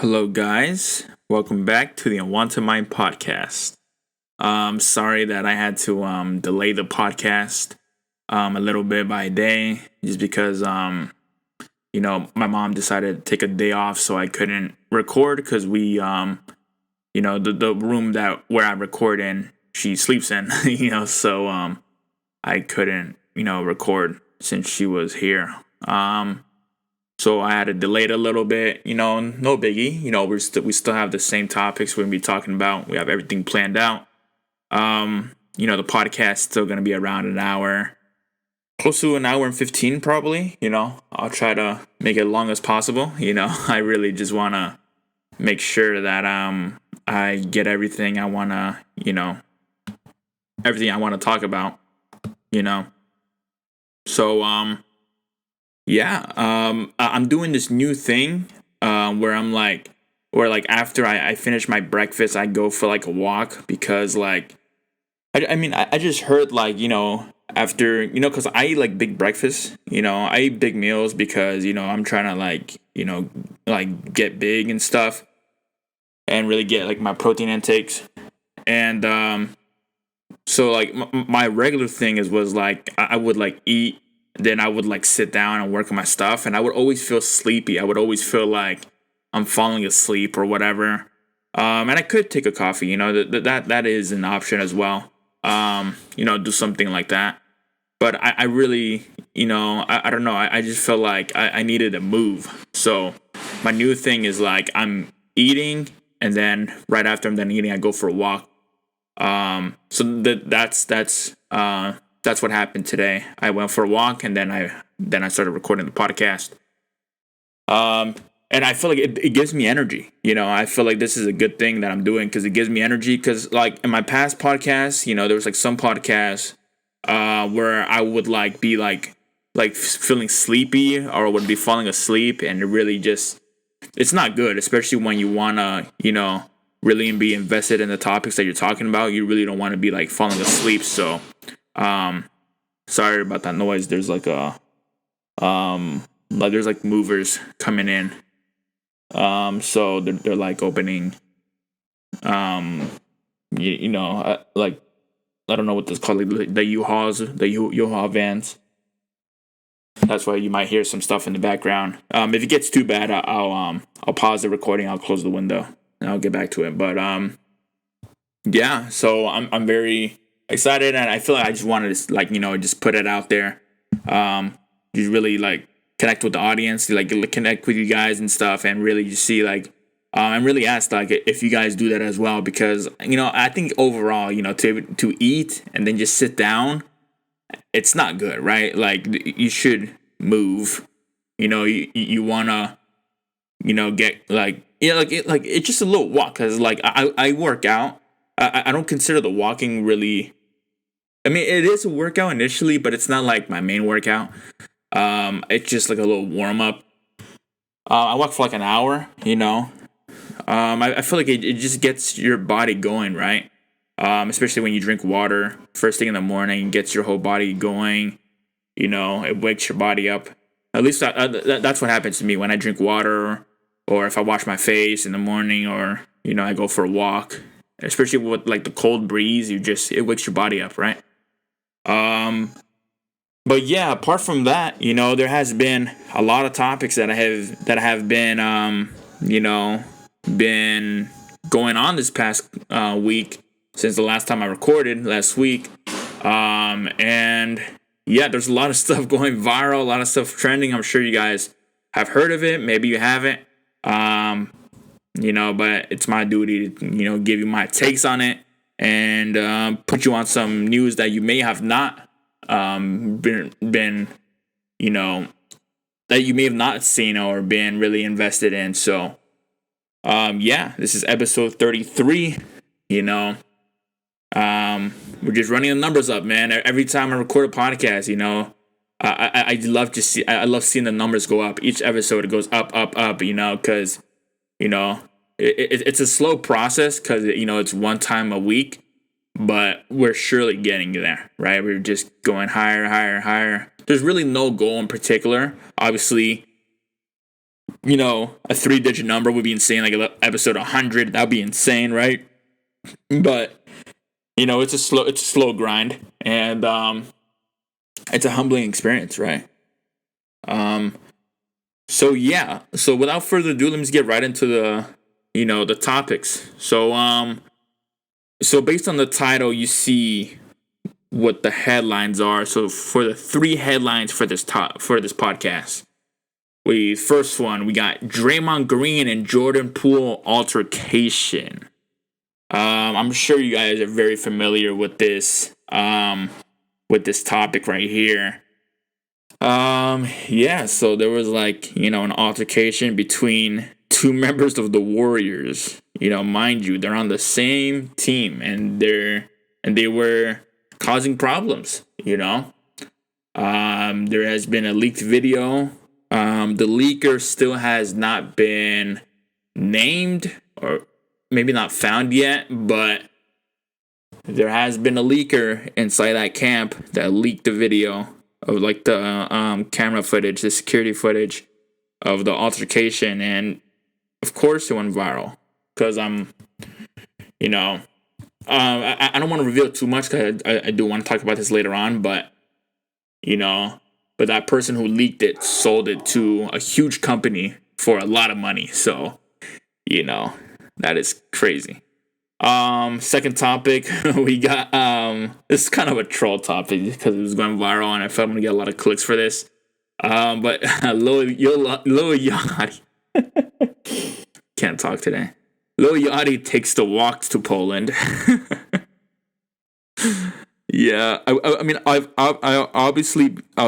Hello, guys. Welcome back to the Unwanted Mind podcast. Sorry that I had to delay the podcast a little bit by a day, just because my mom decided to take a day off, so I couldn't record because the room that where I record in, she sleeps in, so I couldn't record since she was here. So I had to delay it a little bit, no biggie. We still have the same topics we're gonna be talking about. We have everything planned out. The podcast still gonna be around an hour, close to an hour and 15 probably. I'll try to make it long as possible. I really just wanna make sure that I get everything I wanna, everything I wanna talk about. So I'm doing this new thing where after I finish my breakfast, I go for like a walk because I just heard after because I eat like big breakfast, I eat big meals because I'm trying to get big and stuff and really get like my protein intakes and so my regular thing was I would eat, then I would sit down and work on my stuff, and I would always feel sleepy. I would always feel like I'm falling asleep or whatever. And I could take a coffee, that is an option as well. Do something like that. But I really, I don't know. I just felt like I needed to move. So my new thing is I'm eating, and then right after I'm done eating, I go for a walk. So that's what happened today. I went for a walk, and then I started recording the podcast. And I feel like it gives me energy. I feel like this is a good thing that I'm doing because it gives me energy. Because in my past podcasts, there was some podcasts where I would be feeling sleepy or would be falling asleep, and it really just it's not good, especially when you wanna really be invested in the topics that you're talking about. You really don't want to be falling asleep. So sorry about that noise. There's there's movers coming in. So they're opening I don't know what this called, the U-Haul vans. That's why you might hear some stuff in the background. If it gets too bad, I'll pause the recording. I'll close the window and I'll get back to it. But yeah. So I'm very excited, and I feel like I just wanted to just put it out there. Just really connect with the audience, connect with you guys and stuff, and really just see and really ask if you guys do that as well, because I think overall to eat and then just sit down, it's not good, right? You should move. You wanna get it's just a little walk, because I work out. I don't consider the walking really. I mean, it is a workout initially, but it's not my main workout. It's just a little warm up. I walk for an hour. I feel like it just gets your body going, right? Especially when you drink water first thing in the morning, gets your whole body going. It wakes your body up. At least that's what happens to me when I drink water, or if I wash my face in the morning, or I go for a walk. Especially with the cold breeze, it wakes your body up, right? But yeah, apart from that, there has been a lot of topics that have been been going on this past week since the last time I recorded last week. And yeah, there's a lot of stuff going viral, a lot of stuff trending. I'm sure you guys have heard of it. Maybe you haven't. But it's my duty to, give you my takes on it, and put you on some news that you may have not been that you may have not seen or been really invested in. So this is episode 33. We're just running the numbers up, man. Every time I record a podcast, I love seeing the numbers go up. Each episode it goes up, because it's a slow process, because it's one time a week, but we're surely getting there, right? We're just going higher. There's really no goal in particular. Obviously, a 3-digit number would be insane. Like episode 100, that'd be insane, right? But it's a slow grind, and it's a humbling experience, right? So yeah. So without further ado, let's get right into the topics. So based on the title, you see what the headlines are. So for the 3 headlines for this podcast, first one, we got Draymond Green and Jordan Poole altercation. I'm sure you guys are very familiar with this topic right here. Yeah, so there was an altercation between 2 members of the Warriors. Mind you, they're on the same team, and they were causing problems. There has been a leaked video. The leaker still has not been named, or maybe not found yet, but there has been a leaker inside that camp that leaked the video of the camera footage, the security footage of the altercation, and of course it went viral because I don't want to reveal too much because I do want to talk about this later on, but that person who leaked it sold it to a huge company for a lot of money, so that is crazy. Second topic, we got this is kind of a troll topic because it was going viral and I felt I'm gonna get a lot of clicks for this. But Lil Yachty can't talk today. Lil Yachty takes the Wock to Poland. Yeah, I mean I'll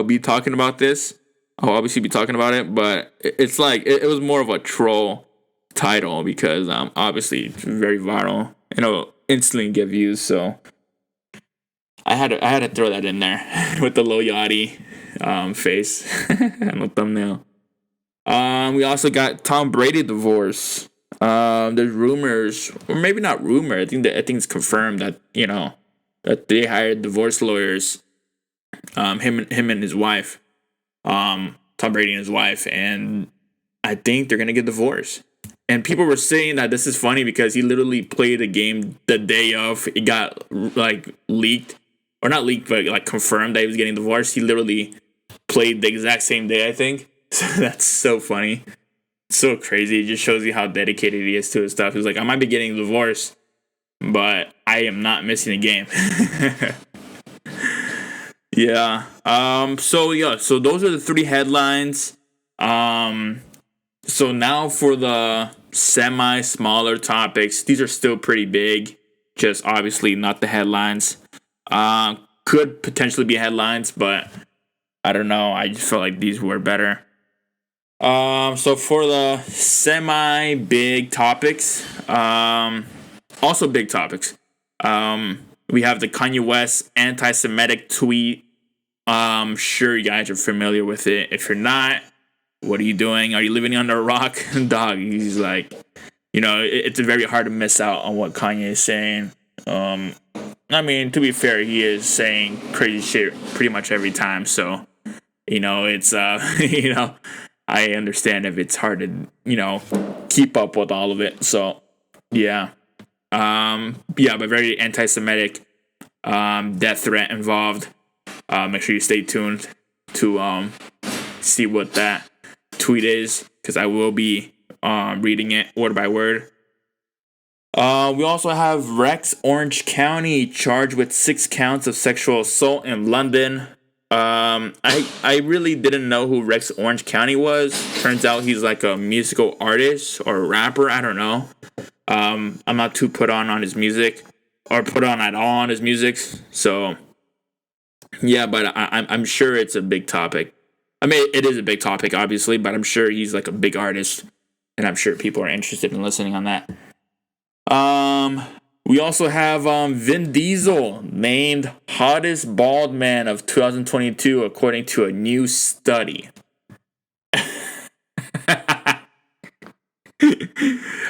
be talking about this. I'll obviously be talking about it, but it's it was more of a troll title because obviously it's very viral and it'll instantly get views, so I had to throw that in there with the Lil Yachty face and the thumbnail. We also got Tom Brady divorce. There's rumors, or maybe not rumor. I think it's confirmed that that they hired divorce lawyers. Him and his wife, Tom Brady and his wife, and I think they're gonna get divorced. And people were saying that this is funny because he literally played a game the day of it got leaked, or not leaked, but confirmed that he was getting divorced. He literally played the exact same day, I think. So that's so funny. It's so crazy. It just shows you how dedicated he is to his stuff. He's like, I might be getting divorced, but I am not missing a game. Yeah. So those are the 3 headlines. So now for the smaller topics. These are still pretty big, just obviously not the headlines. Could potentially be headlines, but I don't know. I just felt like these were better. So for the semi-big topics, also big topics, we have the Kanye West anti-Semitic tweet. Sure you guys are familiar with it. If you're not, what are you doing? Are you living under a rock? Dog, he's it's very hard to miss out on what Kanye is saying. I mean, to be fair, he is saying crazy shit pretty much every time. So, it's, I understand if it's hard to, keep up with all of it. So, yeah. But very anti-Semitic, death threat involved. Make sure you stay tuned to, see what that tweet is, because I will be reading it word by word. We also have Rex Orange County charged with 6 counts of sexual assault in London. I really didn't know who Rex Orange County was. Turns out he's like a musical artist or a rapper. I don't know. I'm not too put on his music, or put on at all on his music. So yeah, but I'm sure it's a big topic. I mean, it is a big topic, obviously, but I'm sure he's like a big artist, and I'm sure people are interested in listening on that. We also have Vin Diesel named hottest bald man of 2022 according to a new study. I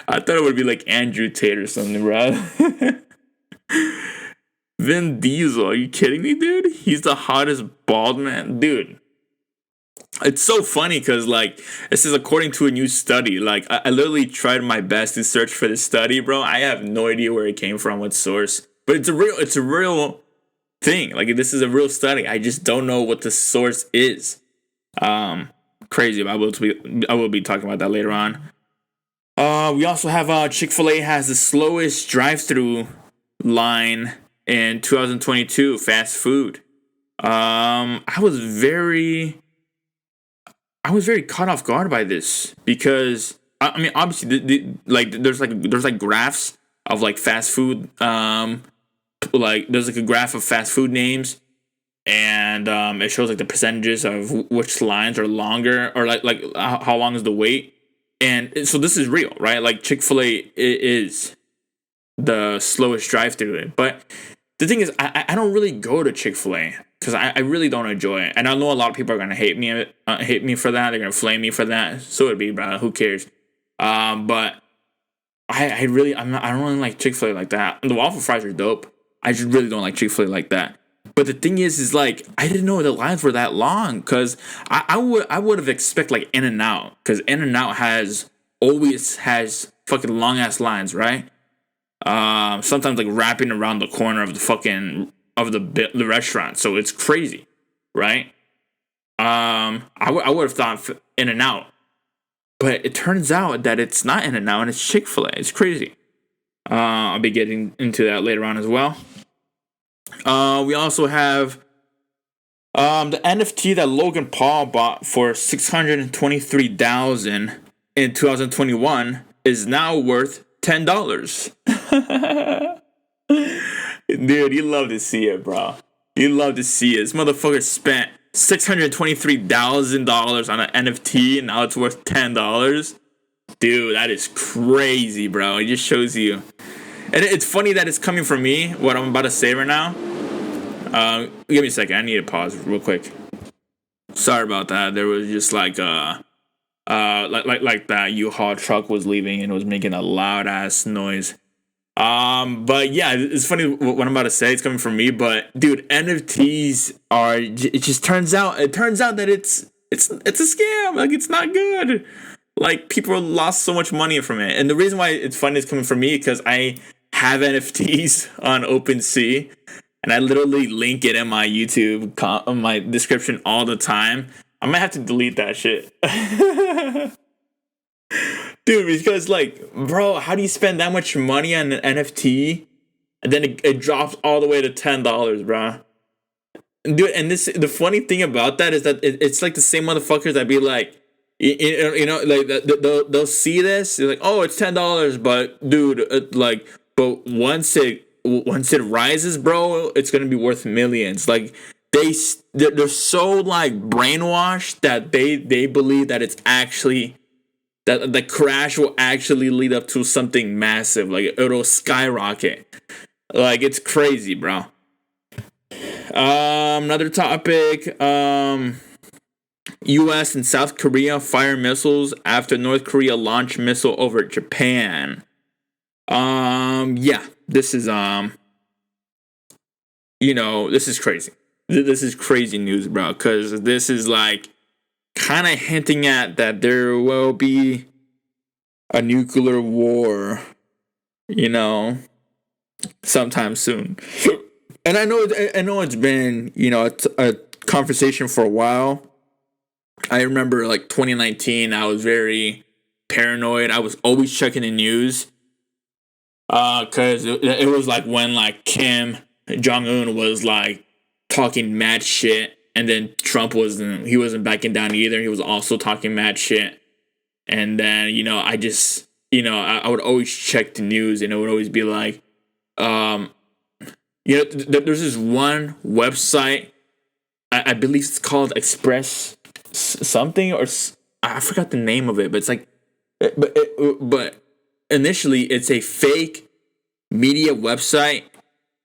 thought it would be like Andrew Tate or something, bro. Vin Diesel, are you kidding me, dude? He's the hottest bald man, dude. It's so funny because like this is according to a new study. Like I literally tried my best to search for this study, bro. I have no idea where it came from, what source, but it's a real thing. Like this is a real study. I just don't know what the source is. Crazy. I will be talking about that later on. We also have Chick-fil-A has the slowest drive-through line in 2022. Fast food. I was very caught off guard by this because I mean obviously there's like graphs of like fast food like there's like a graph of fast food names and it shows like the percentages of which lines are longer or like how long is the wait, and so this is real, right? Like Chick-fil-A is the slowest drive through, but the thing is I don't really go to Chick-fil-A because I really don't enjoy it, and I know a lot of people are gonna hate me for that. They're gonna flame me for that. So it'd be, bro. Who cares? But I don't really like Chick-fil-A like that. The waffle fries are dope. I just really don't like Chick-fil-A like that. But the thing is like I didn't know the lines were that long because I would have expected like In-N-Out, because In-N-Out always has fucking long ass lines, right? Sometimes like wrapping around the corner of the fucking of the restaurant, so it's crazy, right? I would have thought In-N-Out, but it turns out that it's not In-N-Out and it's Chick-fil-A. It's crazy. I'll be getting into that later on as well. We also have the NFT that Logan Paul bought for $623,000 in 2021 is now worth $10. Dude, you love to see it, bro. You love to see it. This motherfucker spent $623,000 on an NFT and now it's worth $10. Dude, that is crazy, bro. It just shows you. And it's funny that it's coming from me, what I'm about to say right now. Give me a second. I need to pause real quick. Sorry about that. There was just like that U-Haul truck was leaving and it was making a loud ass noise. But yeah, it's funny what I'm about to say. It's coming from me, but dude, NFTs are. It just turns out. It turns out that it's a scam. Like it's not good. Like people lost so much money from it, and the reason why it's funny is coming from me because I have NFTs on OpenSea, and I literally link it in my YouTube, my description all the time. I might have to delete that shit. Dude, because like, bro, how do you spend that much money on an NFT and then it drops all the way to $10, bro? Dude, and the funny thing about that is that it's like the same motherfuckers that be like, like they'll see this, they're like, oh, it's $10, but dude, but once it rises, bro, it's gonna be worth millions. Like they're so like brainwashed that they believe that it's actually. That the crash will actually lead up to something massive. Like, it'll skyrocket. Like, it's crazy, bro. Another topic. U.S. and South Korea fire missiles after North Korea launched missile over Japan. Yeah. This is, this is crazy. This is crazy news, bro. Because this is, like, kind of hinting at that there will be a nuclear war, sometime soon. And I know it's been, a conversation for a while. I remember like 2019, I was very paranoid. I was always checking the news. Cause it was like when like Kim Jong-un was like talking mad shit. And then Trump wasn't backing down either. He was also talking mad shit. And then, I just, I would always check the news and it would always be like, there's this one website, I believe it's called Express something, or I forgot the name of it, but it's like, but initially it's a fake media website.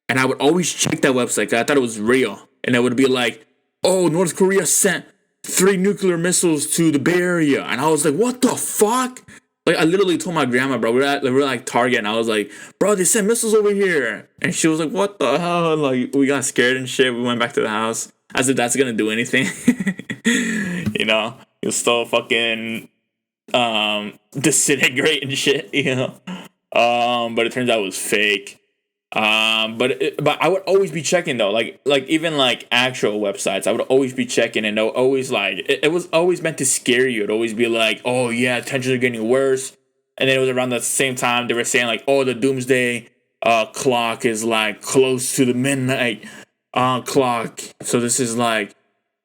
And I would always check that website 'cause I thought it was real. And it would be like, oh, North Korea sent 3 nuclear missiles to the Bay Area. And I was like, what the fuck? Like, I literally told my grandma, bro, we're like Target, and I was like, bro, they sent missiles over here. And she was like, what the hell? And like, we got scared and shit. We went back to the house. As if that's gonna do anything. He'll still fucking disintegrate and shit, but it turns out it was fake. But I would always be checking though, like even like actual websites. I would always be checking, and they'll always like it was always meant to scare you. It'd always be like, oh yeah, tensions are getting worse, and then it was around the same time they were saying like, oh, the doomsday clock is like close to the midnight clock, so this is like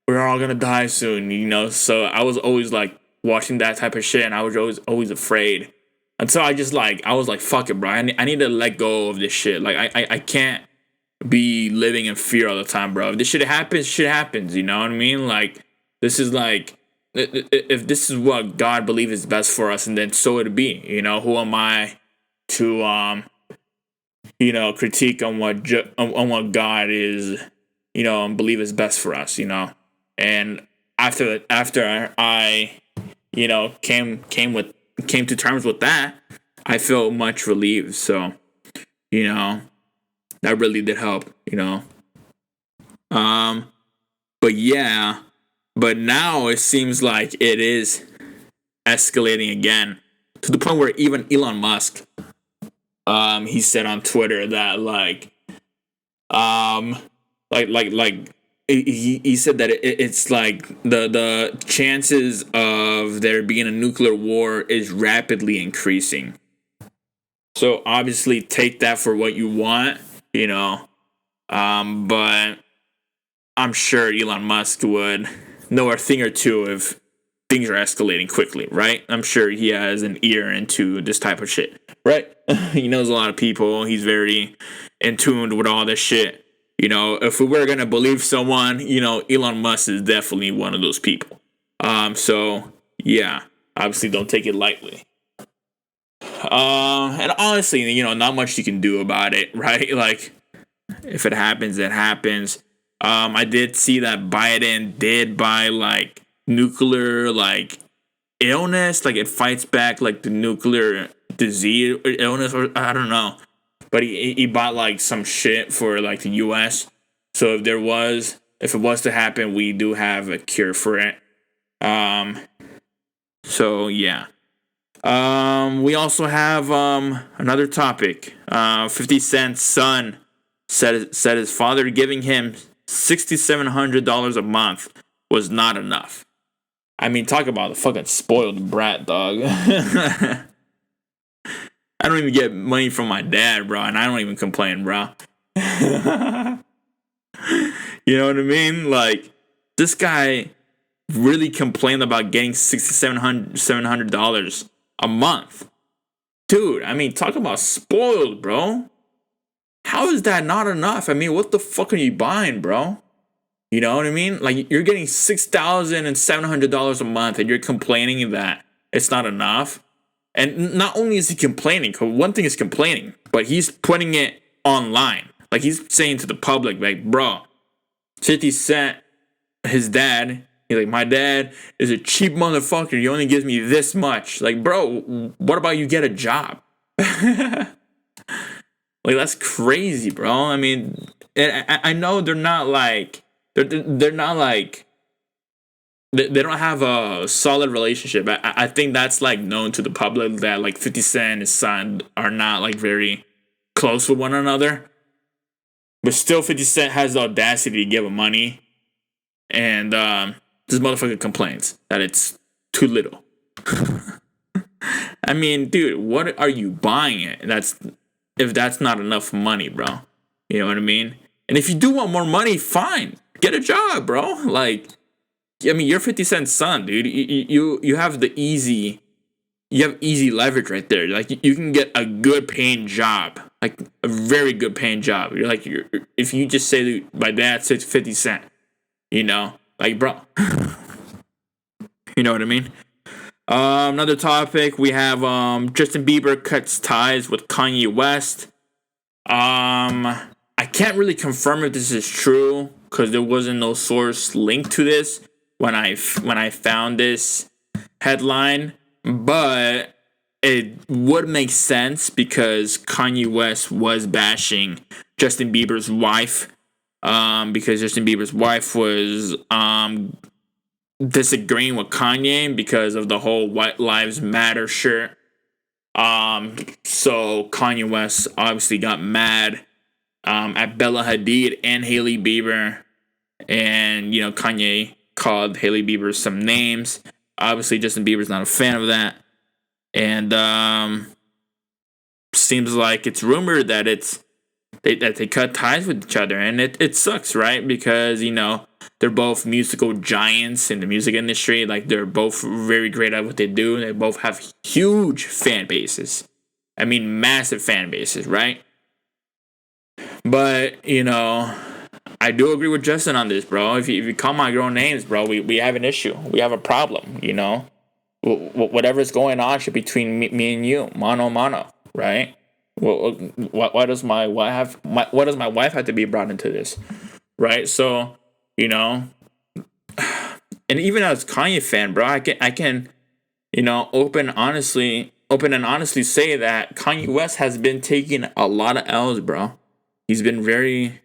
we're all gonna die soon, So I was always like watching that type of shit, and I was always afraid. Until I was like, fuck it, bro. I need to let go of this shit. Like, I can't be living in fear all the time, bro. If this shit happens, you know what I mean? Like, this is like, if this is what God believes is best for us, and then so it'd be, Who am I to, critique on what God is, and believe is best for us, And after I, came to terms with that, I feel much relieved. So, that really did help, But yeah, but now it seems like it is escalating again to the point where even Elon Musk, he said on Twitter that he said that it's like the chances of there being a nuclear war is rapidly increasing. So obviously take that for what you want, but I'm sure Elon Musk would know a thing or two if things are escalating quickly, right? I'm sure he has an ear into this type of shit, right? He knows a lot of people. He's very in tune with all this shit. If we were gonna believe someone, Elon Musk is definitely one of those people. So yeah, obviously don't take it lightly. And honestly, not much you can do about it, right? Like, if it happens, it happens. I did see that Biden did buy like nuclear like illness, like it fights back like the nuclear disease or illness, or I don't know. But he bought like some shit for like the U.S. So if it was to happen, we do have a cure for it. So yeah. We also have another topic. 50 Cent's son said his father giving him $6,700 a month was not enough. I mean, talk about a fucking spoiled brat, dog. I don't even get money from my dad, bro, and I don't even complain, bro. You know what I mean? Like, this guy really complained about getting $6,700 a month. Dude, I mean, talk about spoiled, bro. How is that not enough? I mean, what the fuck are you buying, bro? You know what I mean? Like, you're getting $6,700 a month, and you're complaining that it's not enough. And not only is he complaining, because one thing is complaining, but he's putting it online. Like, he's saying to the public, like, bro, 50 Cent, his dad, he's like, my dad is a cheap motherfucker. He only gives me this much. Like, bro, what about you get a job? Like, that's crazy, bro. I mean, I know they're not like, they're not like, they don't have a solid relationship. I think that's like known to the public that like 50 Cent and his son are not like very close with one another. But still 50 Cent has the audacity to give him money. And this motherfucker complains that it's too little. I mean, dude, what are you buying it? If that's not enough money, bro. You know what I mean? And if you do want more money, fine. Get a job, bro. Like, I mean, you're 50 Cent's son, dude. You have easy leverage right there. Like, you can get a good paying job, like a very good paying job. If you just say that my dad says 50 Cent, like, bro, you know what I mean? Another topic, we have Justin Bieber cuts ties with Kanye West. I can't really confirm if this is true because there wasn't no source linked to this when I found this headline, but it would make sense because Kanye West was bashing Justin Bieber's wife, because Justin Bieber's wife was disagreeing with Kanye because of the whole White Lives Matter shirt. So Kanye West obviously got mad at Bella Hadid and Hailey Bieber, and Kanye called Hailey Bieber some names. Obviously, Justin Bieber's not a fan of that, and seems like it's rumored that that they cut ties with each other, and it sucks, right? Because they're both musical giants in the music industry. Like, they're both very great at what they do. They both have huge fan bases. I mean, massive fan bases, right? But I do agree with Justin on this, bro. If you call my girl names, bro, we have an issue. We have a problem. Whatever's going on should be between me and you, mano a mano, right? Well, why does my wife have to be brought into this, right? So, and even as a Kanye fan, bro, I can open and honestly say that Kanye West has been taking a lot of L's, bro. He's been very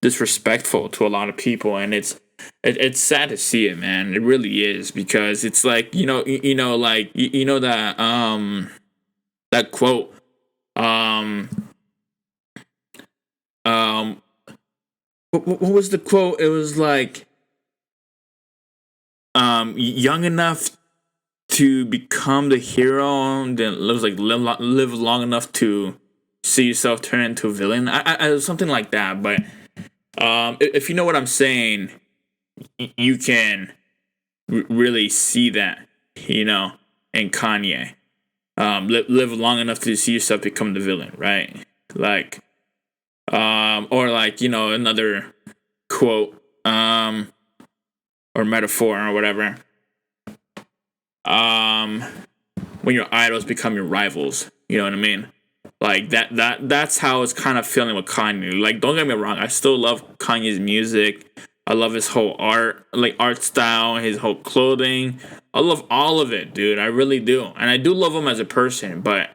disrespectful to a lot of people, and it's sad to see it, man. It really is, because it's like that quote what was the quote? It was like young enough to become the hero, then live long enough to see yourself turn into a villain. I something like that. But if you know what I'm saying, you can really see that, in Kanye. Live long enough to see yourself become the villain, right? Like, or like, another quote, or metaphor or whatever. When your idols become your rivals, you know what I mean? Like that's how it's kind of feeling with Kanye. Like, don't get me wrong, I still love Kanye's music. I love his whole art style, his whole clothing. I love all of it, dude. I really do. And I do love him as a person, but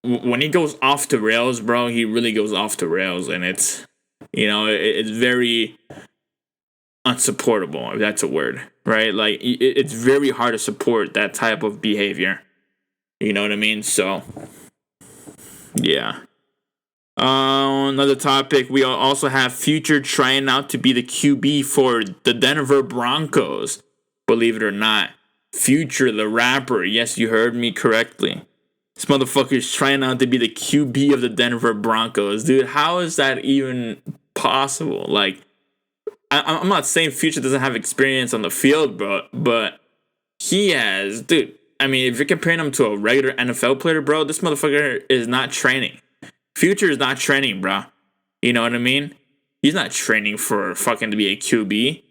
when he goes off the rails, bro, he really goes off the rails, and it's it's very unsupportable, if that's a word, right? Like, it's very hard to support that type of behavior. You know what I mean? So, yeah. Another topic, we also have Future trying out to be the QB for the Denver Broncos. Believe it or not, Future, the rapper, yes, you heard me correctly. This motherfucker is trying out to be the QB of the Denver Broncos. Dude, how is that even possible? Like, I'm not saying Future doesn't have experience on the field, bro, but he has, dude. I mean, if you're comparing him to a regular NFL player, bro, this motherfucker is not training. Future is not training, bro. You know what I mean? He's not training for fucking to be a QB.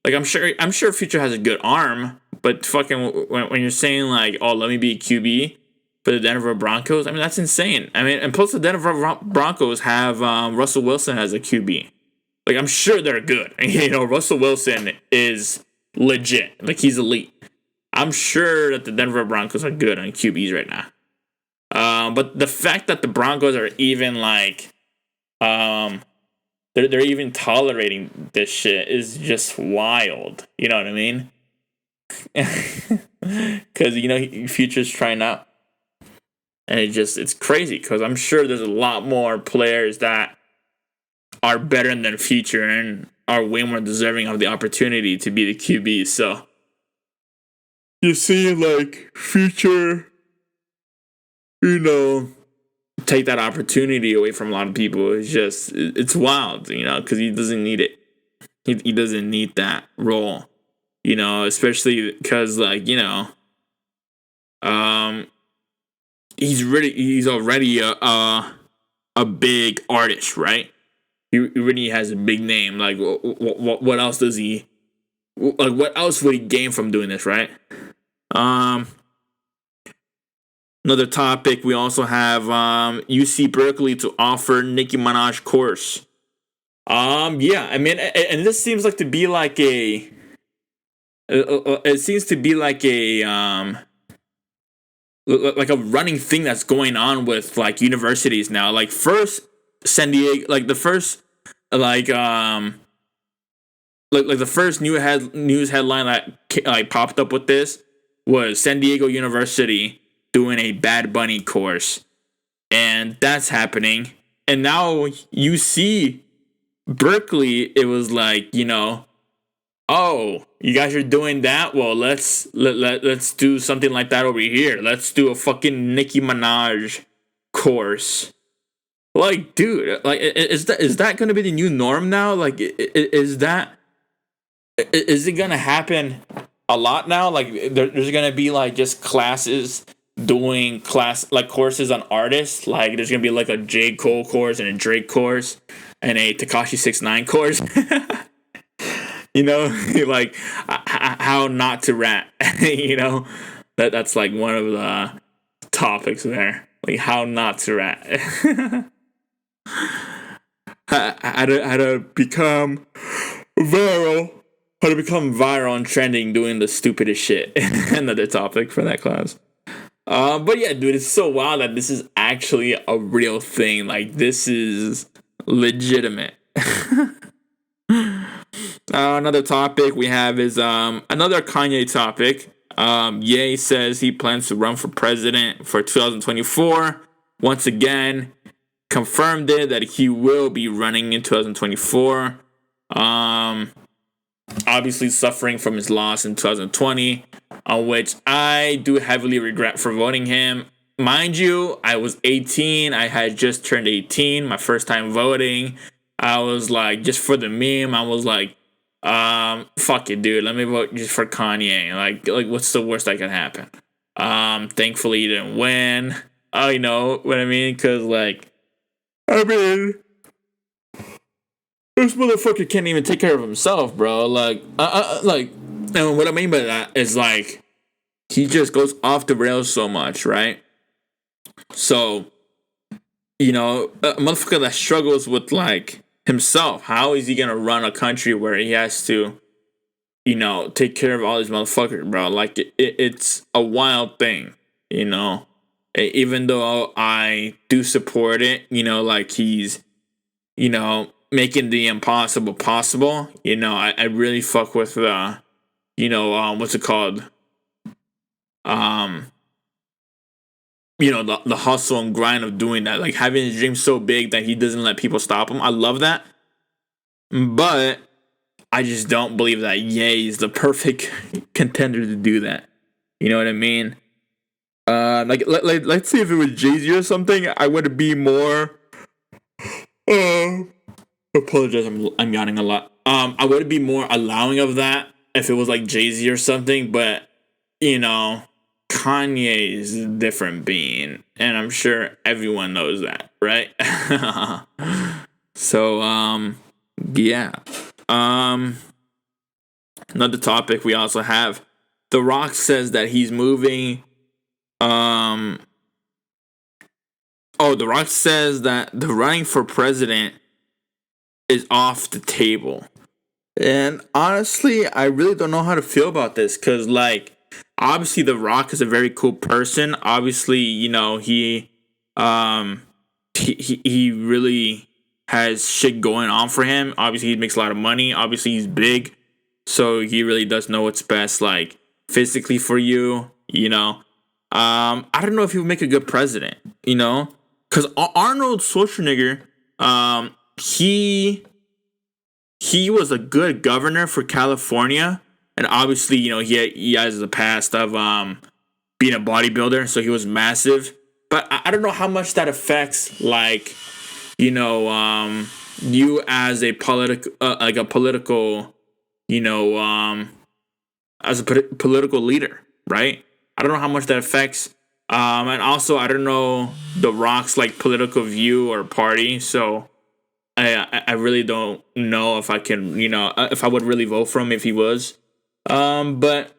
Like, I'm sure Future has a good arm, but fucking when you're saying like, oh, let me be a QB for the Denver Broncos, I mean, that's insane. I mean, and plus the Denver Broncos have Russell Wilson as a QB. Like, I'm sure they're good. Russell Wilson is legit. Like, he's elite. I'm sure that the Denver Broncos are good on QBs right now. But the fact that the Broncos are even like, they're even tolerating this shit is just wild. You know what I mean? Because Future's trying out, and it's crazy. Because I'm sure there's a lot more players that are better than Future and are way more deserving of the opportunity to be the QB. So you see, like, Future, take that opportunity away from a lot of people. It's wild, because he doesn't need it. He doesn't need that role, especially because, like, he's already a big artist, right? He really has a big name. Like, what else does he? Like, what else would he gain from doing this, right? Another topic, we also have UC Berkeley to offer Nicki Minaj course. Yeah, I mean, and this seems like to be like a. It seems to be like a like a running thing that's going on with like universities now. Like, first San Diego, like the first like like the first news headline that like popped up with this was San Diego University doing a Bad Bunny course, and that's happening. And now you see Berkeley. It was like, oh, you guys are doing that. Well, let's do something like that over here. Let's do a fucking Nicki Minaj course. Like, dude, like, is that gonna be the new norm now? Like, is it gonna happen a lot now? Like, there's gonna be like just classes doing courses on artists. Like, there's gonna be like a J. Cole course and a Drake course and a Tekashi 6ix9ine course. Like how not to rat. That's like one of the topics there. Like how not to rat. how to become viral. How to become viral and trending doing the stupidest shit. Another topic for that class. But yeah, dude, it's so wild that this is actually a real thing. Like, this is legitimate. Another topic we have is another Kanye topic. Ye says he plans to run for president for 2024. Once again, confirmed it that he will be running in 2024. Obviously suffering from his loss in 2020, on which I do heavily regret for voting him. Mind you, I was 18. I had just turned 18, my first time voting. I was like, just for the meme, I was like, fuck it, dude. Let me vote just for Kanye. Like what's the worst that can happen? Thankfully he didn't win. You know what I mean? Cause this motherfucker can't even take care of himself, bro. And what I mean by that is like, he just goes off the rails so much, right? So, a motherfucker that struggles with like himself, how is he gonna run a country where he has to, take care of all these motherfuckers, bro? Like it's a wild thing, Even though I do support it, like he's, making the impossible possible. I really fuck with what's it called? The hustle and grind of doing that, like having his dream so big that he doesn't let people stop him. I love that, but I just don't believe that Ye is the perfect contender to do that. You know what I mean? Let's see if it was Jay-Z or something, I would be more. Apologize, I'm yawning a lot. I would be more allowing of that if it was like Jay-Z or something, but Kanye is a different being, and I'm sure everyone knows that, right? So, yeah. Another topic we also have. The Rock says that he's moving. The Rock says that the running for president is off the table. And honestly, I really don't know how to feel about this, because obviously The Rock is a very cool person. Obviously, he really has shit going on for him. Obviously, he makes a lot of money. Obviously, he's big, so he really does know what's best, like physically for you. I don't know if he would make a good president. Because Arnold Schwarzenegger, he was a good governor for California, and obviously, he has the past of being a bodybuilder, so he was massive. But I don't know how much that affects, you as a political, as a political leader, right? I don't know how much that affects. And also, I don't know The Rock's political view or party, so I really don't know if I can, if I would really vote for him if he was. But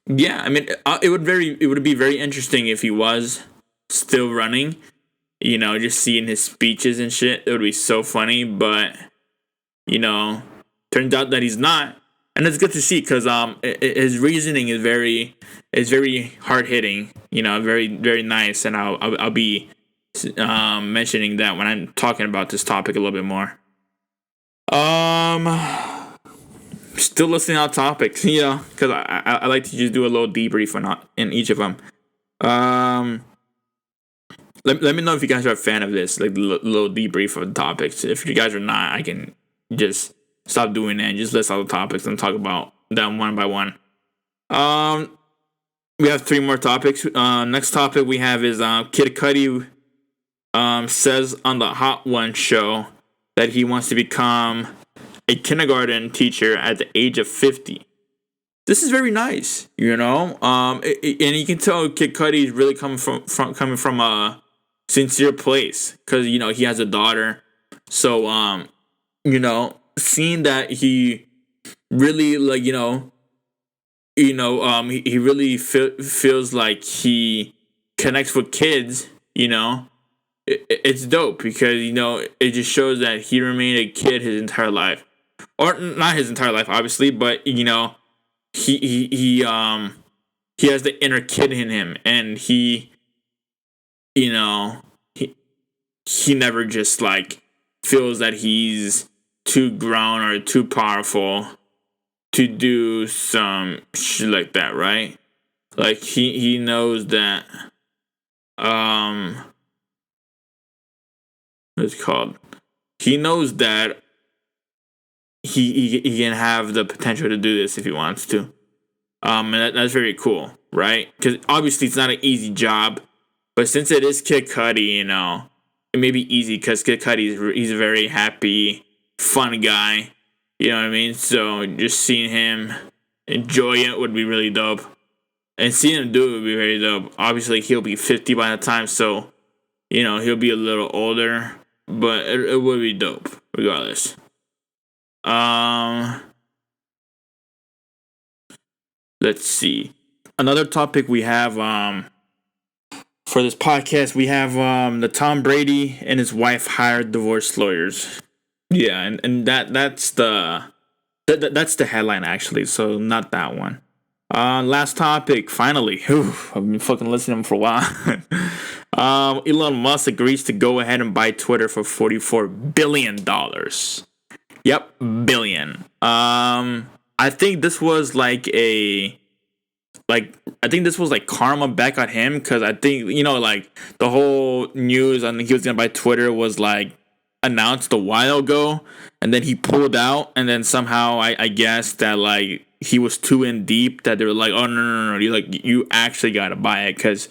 yeah, I mean, it would be very interesting if he was still running. Just seeing his speeches and shit, it would be so funny. But turns out that he's not, and it's good to see, because his reasoning is very hard hitting. Very very nice, and I'll be mentioning that when I'm talking about this topic a little bit more. still listening on topics, because I like to just do a little debrief in each of them. Let me know if you guys are a fan of this, like little debrief of the topics. If you guys are not, I can just stop doing that and just list all the topics and talk about them one by one. We have 3 more topics. Next topic we have is Kid Cudi says on the Hot One show that he wants to become a kindergarten teacher at the age of 50. This is very nice, and you can tell Kid Cudi is really coming from a sincere place, because he has a daughter. So seeing that he really he really feels like he connects with kids. It's dope, because it just shows that he remained a kid his entire life, or not his entire life, obviously, but he has the inner kid in him, and he never just feels that he's too grown or too powerful to do some shit like that, right? Like he knows that what's it called? He knows that he can have the potential to do this if he wants to. And that's very cool, right? Because obviously it's not an easy job, but since it is Kid Cudi, it may be easy, because Kid Cudi he's a very happy, fun guy. You know what I mean? So just seeing him enjoy it would be really dope, and seeing him do it would be very dope. Obviously he'll be 50 by the time, so he'll be a little older, but it would be dope regardless. Let's see. Another topic we have for this podcast, we have the Tom Brady and his wife hired divorce lawyers. Yeah, and that's the headline, actually, so not that one. Last topic, finally. I've been fucking listening to him for a while. Elon Musk agrees to go ahead and buy Twitter for $44 billion. Yep, billion. I think this was karma back at him, because I think the whole news on he was gonna buy Twitter was announced a while ago, and then he pulled out, and then somehow I guess that he was too in deep, that they were like, oh no, you actually gotta buy it, because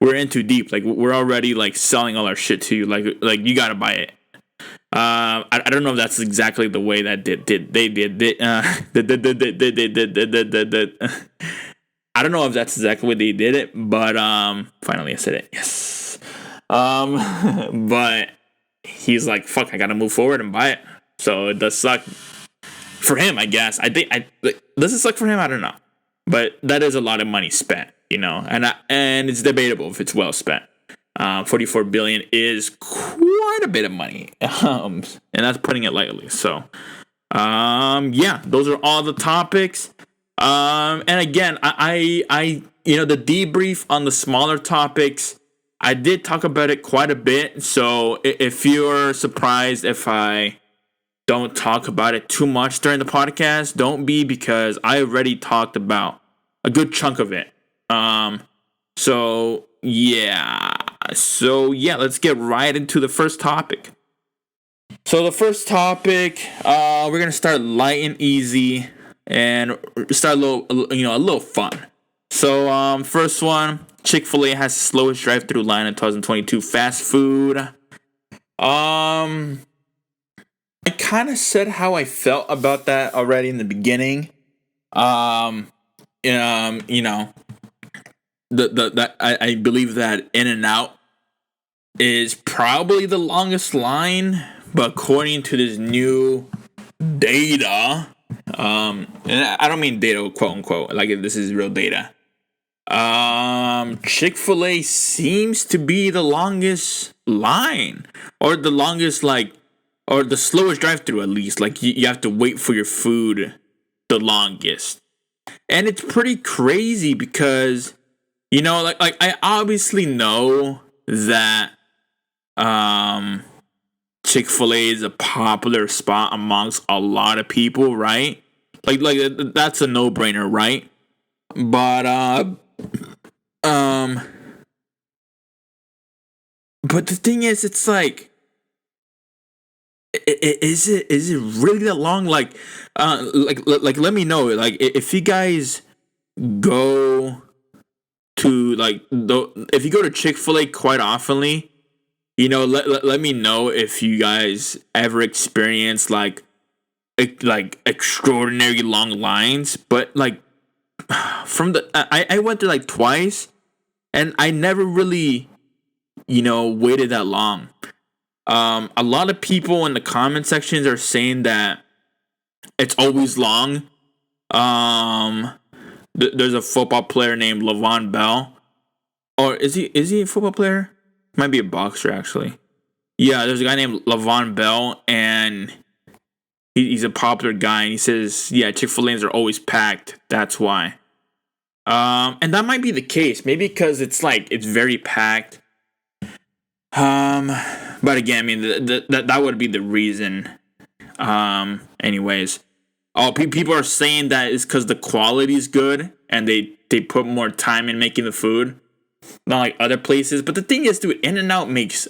we're in too deep, we're already selling all our shit to you, you gotta buy it. I don't know if that's exactly the way that they did. I don't know if that's exactly what they did it, but finally I said it. Yes. But he's like, fuck, I gotta move forward and buy it. So it does suck for him, I guess. Does it suck for him? I don't know, but that is a lot of money spent, and it's debatable if it's well spent. 44 billion is quite a bit of money, and that's putting it lightly. So, yeah, those are all the topics. And again, I the debrief on the smaller topics, I did talk about it quite a bit. So if you're surprised if I don't talk about it too much during the podcast, don't be, because I already talked about a good chunk of it. So yeah, let's get right into the first topic. So the first topic, we're gonna start light and easy, and start a little fun. So first one, Chick-fil-A has the slowest drive-through line in 2022 fast food. I kind of said how I felt about that already in the beginning. I believe that In-N-Out is probably the longest line, but according to this new data, and I don't mean data quote unquote, this is real data. Chick-fil-A seems to be the longest line, or the longest or the slowest drive-through, at least. You have to wait for your food the longest, and it's pretty crazy because I obviously know that Chick-fil-A is a popular spot amongst a lot of people, right? That's a no brainer, right? But um, but the thing is, it's like, is it really that long? Let me know. Like, if you guys go to if you go to Chick-fil-A quite oftenly, let me know if you guys ever experience like extraordinary long lines. But like, I went there like twice, and I never really waited that long. A lot of people in the comment sections are saying that it's always long. Um, there's a football player named Le'Veon Bell, or is he a football player? Might be a boxer actually. Yeah, there's a guy named Le'Veon Bell, and he's a popular guy, and he says, yeah, Chick-fil-A's are always packed. That's why. And that might be the case. Maybe because it's very packed. But again, I mean, that would be the reason. Anyways. Oh, people are saying that it's because the quality is good and they put more time in making the food, not like other places. But the thing is, dude, In-N-Out makes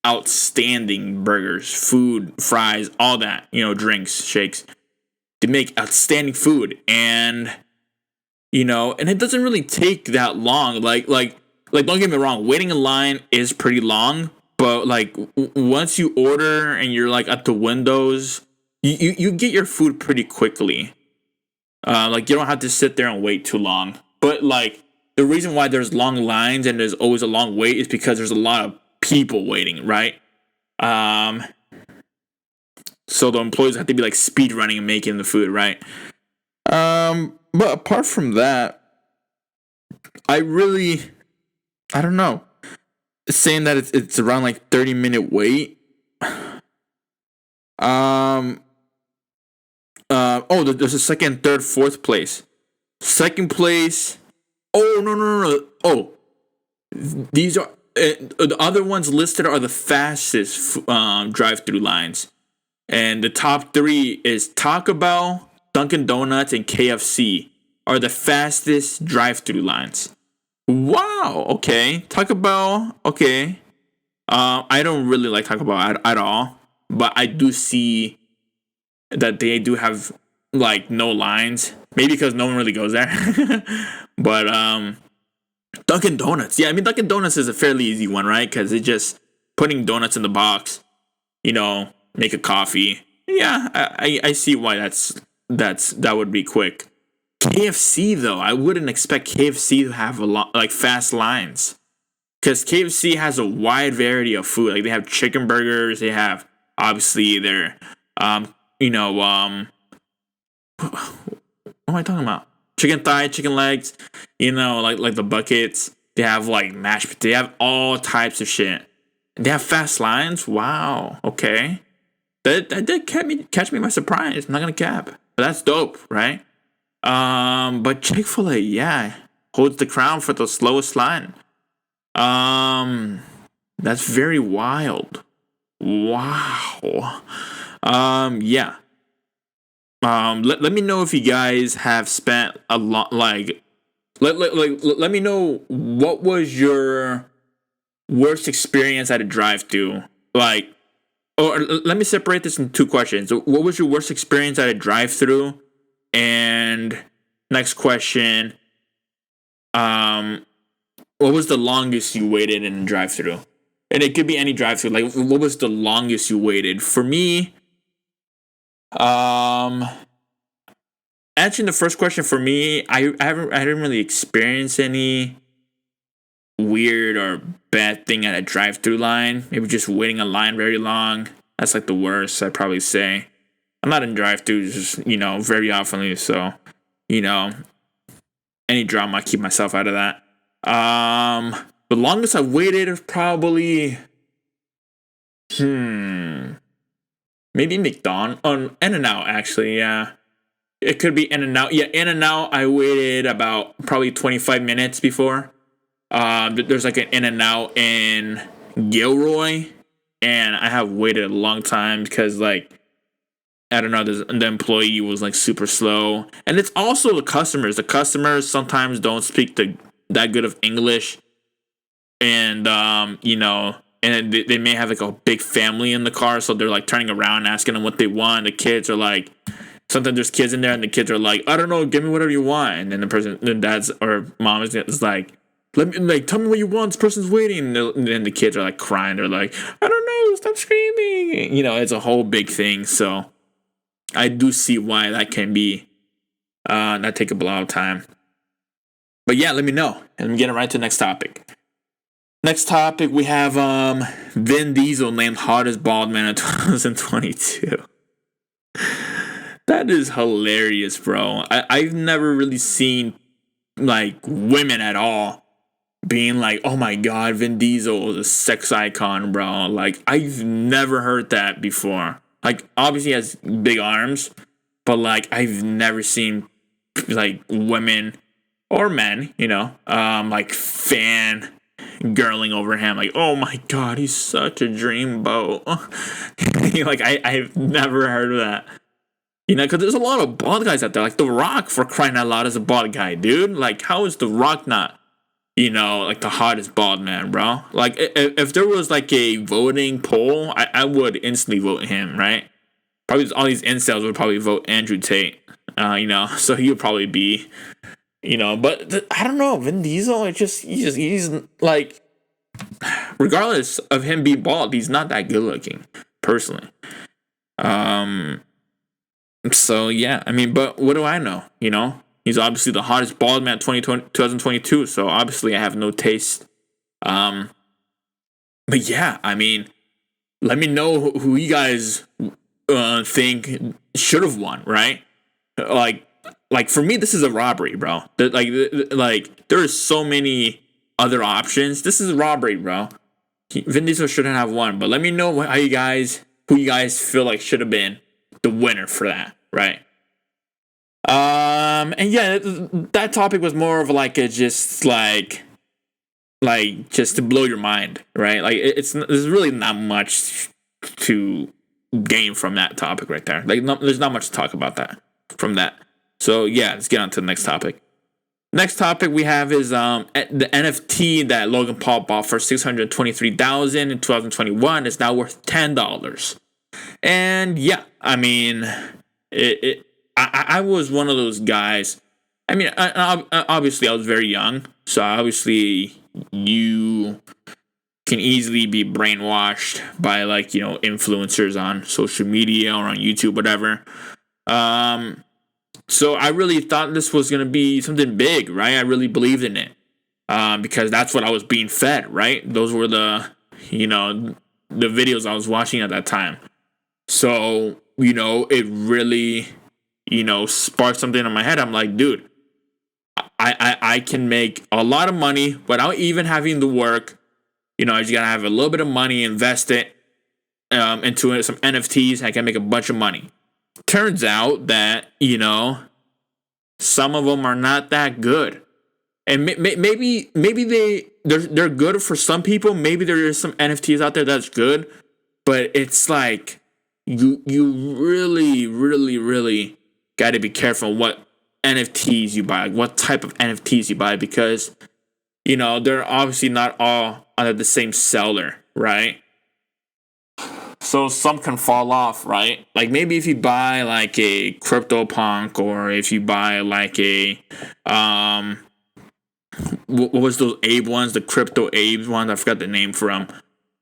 outstanding burgers, food, fries, all that. Drinks, shakes. They make outstanding food, and and it doesn't really take that long. Don't get me wrong, waiting in line is pretty long, but once you order and you're at the windows, you get your food pretty quickly. You don't have to sit there and wait too long. But the reason why there's long lines and there's always a long wait is because there's a lot of people waiting, right? So the employees have to be speed running and making the food, right? But apart from that, I don't know. Saying that it's around 30-minute wait. There's a second, third, fourth place. Second place. Oh no. Oh, these are the other ones listed are the fastest drive-through lines, and the top three is Taco Bell, Dunkin' Donuts, and KFC are the fastest drive-through lines. Wow. Okay. Taco Bell. Okay. I don't really like Taco Bell at all, but I do see that they do have no lines. Maybe because no one really goes there. But Dunkin' Donuts. Yeah, I mean Dunkin' Donuts is a fairly easy one, right? Because it's just putting donuts in the box. Make a coffee. Yeah, I see why that would be quick. KFC though, I wouldn't expect KFC to have a lot fast lines, because KFC has a wide variety of food. They have chicken burgers. They have obviously their what am I talking about? Chicken thigh, chicken legs. The buckets. They have mashed. They have all types of shit. They have fast lines. Wow. Okay. That did catch me by surprise. I'm not gonna cap. But that's dope, right? But Chick-fil-A, yeah, holds the crown for the slowest line. That's very wild. Wow. Yeah. Let me know if you guys have spent a lot. Let me know what was your worst experience at a drive-thru. Or let me separate this into two questions. What was your worst experience at a drive-thru? And next question, what was the longest you waited in a drive-thru? And it could be any drive-thru. What was the longest you waited? For me, answering the first question, for me, I didn't really experience any weird or bad thing at a drive-thru line. Maybe just waiting in line very long. That's the worst, I'd probably say. I'm not in drive-thrus, very often, so, any drama, I keep myself out of that. The longest I waited is probably, maybe McDonald's, on In-N-Out, actually, yeah. It could be In-N-Out. Yeah, In-N-Out, I waited about probably 25 minutes before. There's an In-N-Out in Gilroy, and I have waited a long time because, I don't know, the employee was like super slow. And it's also the customers. The customers sometimes don't speak that good of English. And, and they may have like a big family in the car. So they're like turning around, asking them what they want. The kids are like, sometimes there's kids in there and the kids are like, I don't know, give me whatever you want. And then the dad's or mom is like, tell me what you want. This person's waiting. And then the kids are like crying. They're like, I don't know, stop screaming. It's a whole big thing. So I do see why that can be not take a lot of time. But yeah, let me know. And I'm getting right to the next topic. Next topic, we have Vin Diesel named hottest bald man in 2022. That is hilarious, bro. I've never really seen like women at all being like, oh my god, Vin Diesel is a sex icon, bro. Like, I've never heard that before. Like, obviously he has big arms, but like I've never seen like women or men, like fan girling over him, like, oh my god, he's such a dreamboat. Like I've never heard of that. Because there's a lot of bald guys out there, like The Rock, for crying out loud, is a bald guy, dude. Like, how is The Rock not, like the hottest bald man, bro? Like, if there was like a voting poll, I would instantly vote him, right? Probably all these incels would probably vote Andrew Tate, so he would probably be, but I don't know, Vin Diesel, he's like, regardless of him being bald, he's not that good looking, personally. So yeah, I mean, but what do I know? He's obviously the hottest bald man 2022, so obviously I have no taste. But yeah, I mean, let me know who you guys think should have won, right? Like for me, this is a robbery, bro. Like there are so many other options. This is a robbery, bro. Vin Diesel shouldn't have won, but let me know who you guys feel like should have been the winner for that, right? And yeah, that topic was more of like a just like just to blow your mind, right? Like there's really not much to gain from that topic right there. Like there's not much to talk about from that. So yeah, let's get on to the next topic. Next topic we have is the NFT that Logan Paul bought for $623,000 in 2021 is now worth $10. And yeah, I mean, I was one of those guys. I mean, obviously I was very young, so obviously you can easily be brainwashed by like influencers on social media or on YouTube, whatever. So I really thought this was gonna be something big, right? I really believed in it, because that's what I was being fed, right? Those were the videos I was watching at that time. So, it really, sparked something in my head. I'm like, dude, I can make a lot of money without even having to work. I just gotta have a little bit of money, invest it into some NFTs. I can make a bunch of money. Turns out that, some of them are not that good. And maybe they're good for some people. Maybe there is some NFTs out there that's good. But it's like, you really, really, really got to be careful what NFTs you buy, what type of NFTs you buy, because, they're obviously not all under the same seller, right? So some can fall off, right? Like maybe if you buy like a CryptoPunk, or if you buy like a, what was those Abe ones, the Crypto Abe ones? I forgot the name for them.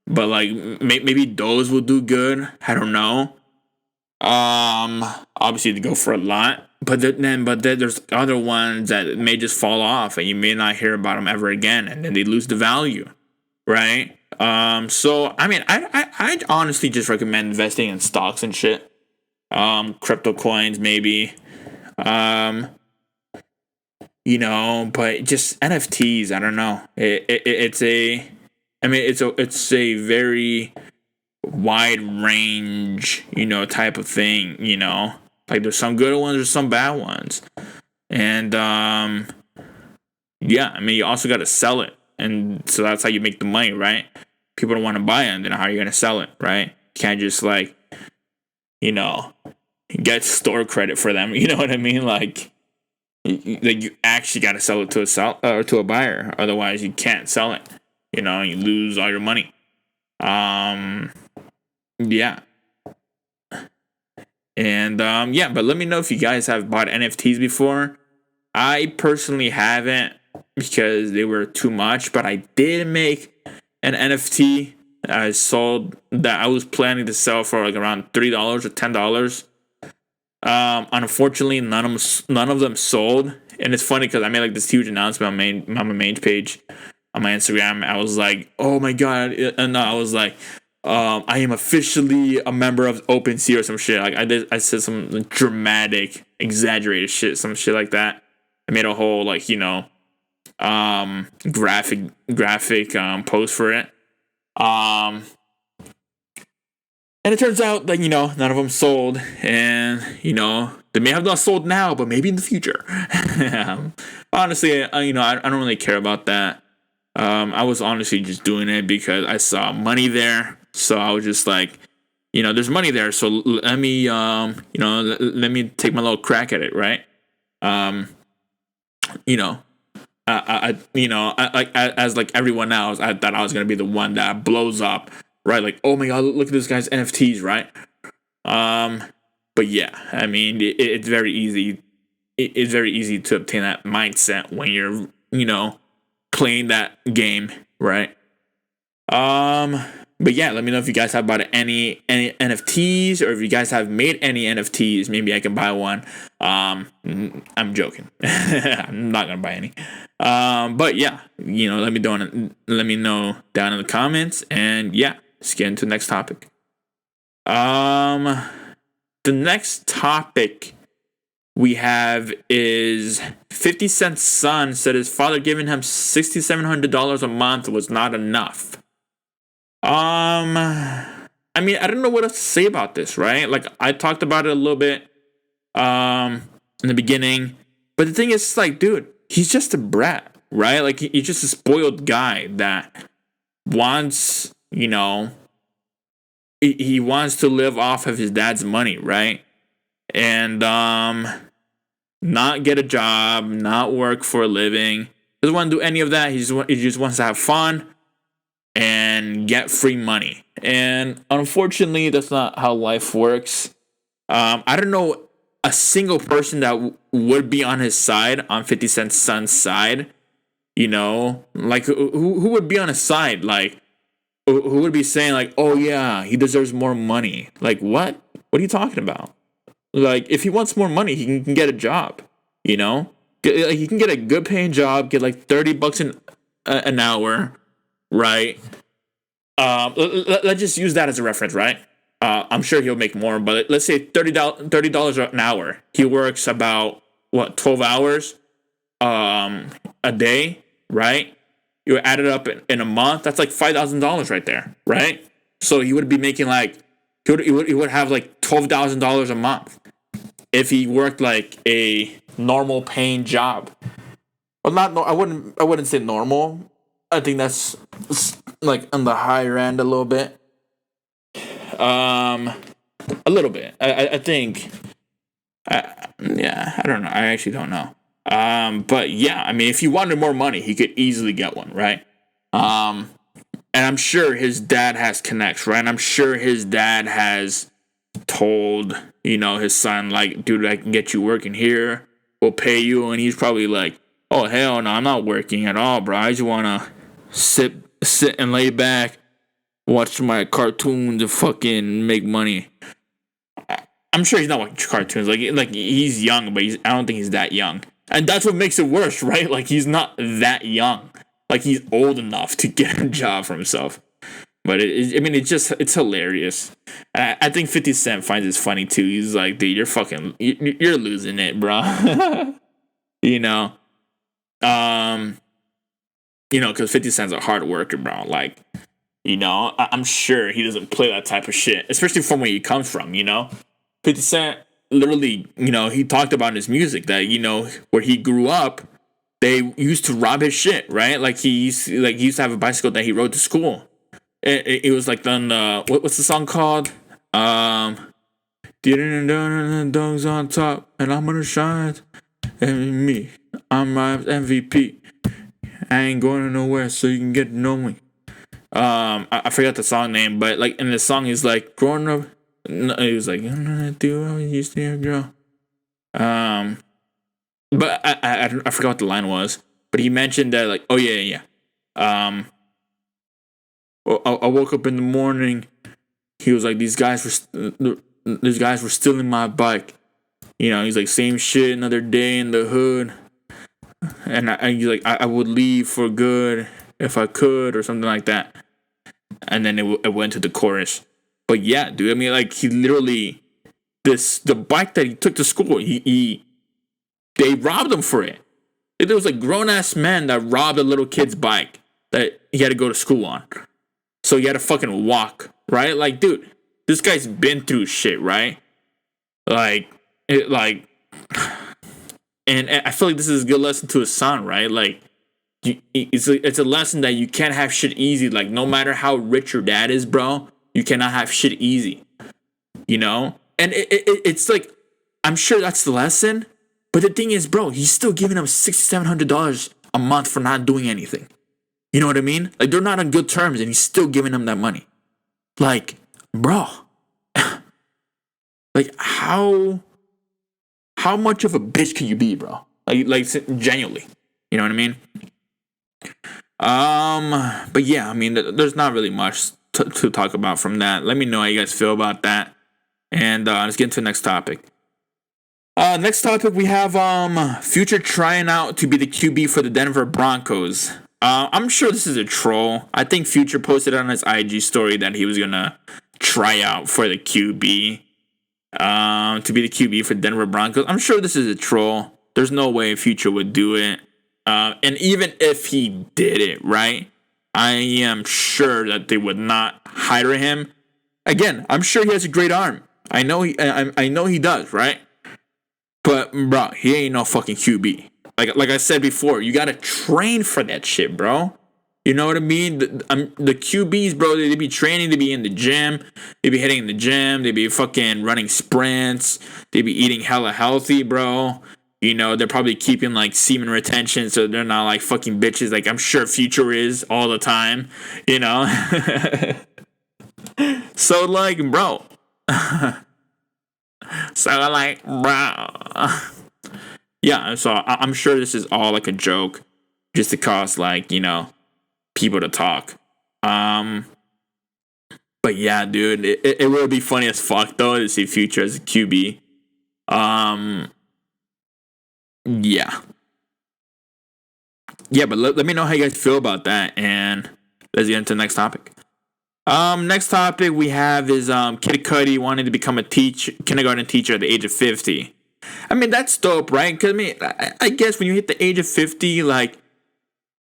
But like maybe those will do good. I don't know. Obviously to go for a lot, but then there's other ones that may just fall off, and you may not hear about them ever again, and then they lose the value, right? So I mean, I honestly just recommend investing in stocks and shit, crypto coins maybe, but just NFTs. I don't know. It's a very wide range, type of thing, like there's some good ones, there's some bad ones. And, yeah, I mean, you also got to sell it. And so that's how you make the money, right? People don't want to buy it, and then how are you going to sell it, right? You can't just like, get store credit for them. You know what I mean? Like you actually got to sell it to a buyer, otherwise you can't sell it. You know, you lose all your money. Yeah. And yeah, but let me know if you guys have bought NFTs before. I personally haven't because they were too much, but I did make an NFT. I sold that I was planning to sell for like around $3 or $10. Unfortunately, none of them sold, and it's funny because I made like this huge announcement on my main page on my Instagram. I was like, "Oh my god!" And I was like, "I am officially a member of OpenSea or some shit." Like I said some dramatic, exaggerated shit, some shit like that. I made a whole like graphic post for it. And it turns out that, none of them sold. And, they may have not sold now, but maybe in the future. Honestly, I don't really care about that. I was honestly just doing it because I saw money there. So I was just like, there's money there. So let me, let me take my little crack at it, right? As like everyone else, I thought I was going to be the one that blows up. Right, like, oh my god, look at this guy's NFTs, right? But yeah, I mean, it's very easy. It's very easy to obtain that mindset when you're, playing that game, right? But yeah, let me know if you guys have bought any NFTs, or if you guys have made any NFTs. Maybe I can buy one. I'm joking. I'm not gonna buy any. But yeah, let me know down in the comments, and yeah, let's get into the next topic. The next topic we have is 50 Cent's son said his father giving him $6,700 a month was not enough. I mean, I don't know what else to say about this, right? Like, I talked about it a little bit in the beginning, but the thing is, like, dude, he's just a brat, right? Like, he's just a spoiled guy that wants, he wants to live off of his dad's money, right? And not get a job, not work for a living. Doesn't want to do any of that. He just wants to have fun and get free money. And unfortunately, that's not how life works. I don't know a single person that would be on his side, on 50 Cent's son's side. Like, who would be on his side? Like, who would be saying, like, oh yeah, he deserves more money? Like, what? What are you talking about? Like, if he wants more money, he can get a job, he can get a good paying job, get like $30 an hour, right? Let's just use that as a reference, right? I'm sure he'll make more, but let's say $30 an hour. He works about 12 hours a day, right? You add it up in a month, that's like $5,000 right there, right? So he would be making like he would have like $12,000 a month if he worked like a normal paying job. Well, I wouldn't say normal. I think that's like on the higher end a little bit. A little bit. I think. Yeah, I don't know. I actually don't know. But yeah, I mean, if he wanted more money, he could easily get one, right? And I'm sure his dad has connects, right? And I'm sure his dad has told, his son, like, dude, I can get you working here. We'll pay you. And he's probably like, oh, hell no, I'm not working at all, bro. I just want to sit and lay back, watch my cartoons and fucking make money. I'm sure he's not watching cartoons. Like he's young, but I don't think he's that young. And that's what makes it worse, right? Like, he's not that young. Like, he's old enough to get a job for himself. But it's hilarious. I think 50 Cent finds it funny too. He's like, dude, you're losing it, bro. Because 50 Cent's a hard worker, bro. Like, I'm sure he doesn't play that type of shit, especially from where he comes from. 50 Cent literally, he talked about in his music that, where he grew up, they used to rob his shit, right? Like, he used to have a bicycle that he rode to school. It was like what's the song called? Didn't the dogs on top, and I'm gonna shine. And me, I'm my MVP. I ain't going nowhere, so you can get to know me. I forgot the song name, but like in the song, he's like growing up. He was like, I'm gonna do what we used to hear, girl. But I forgot what the line was. But he mentioned that like, oh yeah. I woke up in the morning. He was like, these guys were stealing my bike. You know, he's like, same shit, another day in the hood. And he's like, I would leave for good if I could, or something like that. And then it went to the chorus. But yeah, dude, I mean, like, he literally, the bike that he took to school, they robbed him for it. There was like grown ass men that robbed a little kid's bike that he had to go to school on. So he had to fucking walk, right? Like, dude, this guy's been through shit, right? And I feel like this is a good lesson to his son, right? Like, it's a lesson that you can't have shit easy. Like, no matter how rich your dad is, bro, you cannot have shit easy. You know? And it's like, I'm sure that's the lesson. But the thing is, bro, he's still giving him $600-700 a month for not doing anything. You know what I mean? Like, they're not on good terms, and he's still giving him that money. Like, bro, like how much of a bitch can you be, bro? Like genuinely, you know what I mean? But yeah, I mean, there's not really much to talk about from that. Let me know how you guys feel about that, and let's get into the next topic. Next topic, we have Future trying out to be the QB for the Denver Broncos. I'm sure this is a troll. I think Future posted on his IG story that he was gonna try out for the QB, to be the QB for Denver Broncos. I'm sure this is a troll. There's no way Future would do it. And even if he did it, right, I am sure that they would not hire him. Again, I'm sure he has a great arm. I know he does, right? But, bro, he ain't no fucking QB. Like I said before, you gotta train for that shit, bro. You know what I mean? The QBs, bro, they be training to be in the gym. They be hitting the gym. They be fucking running sprints. They be eating hella healthy, bro. You know, they're probably keeping, like, semen retention so they're not, like, fucking bitches. Like, I'm sure Future is all the time, you know? So, like, bro. Yeah, so I'm sure this is all like a joke just to cause, like, you know, people to talk. But yeah, dude, it would be funny as fuck though to see Future as a QB. Yeah, but let me know how you guys feel about that, and let's get into the next topic. Next topic we have is Kid Cudi wanting to become a kindergarten teacher at the age of 50. I mean, that's dope, right? Because, I mean, I guess when you hit the age of 50, like,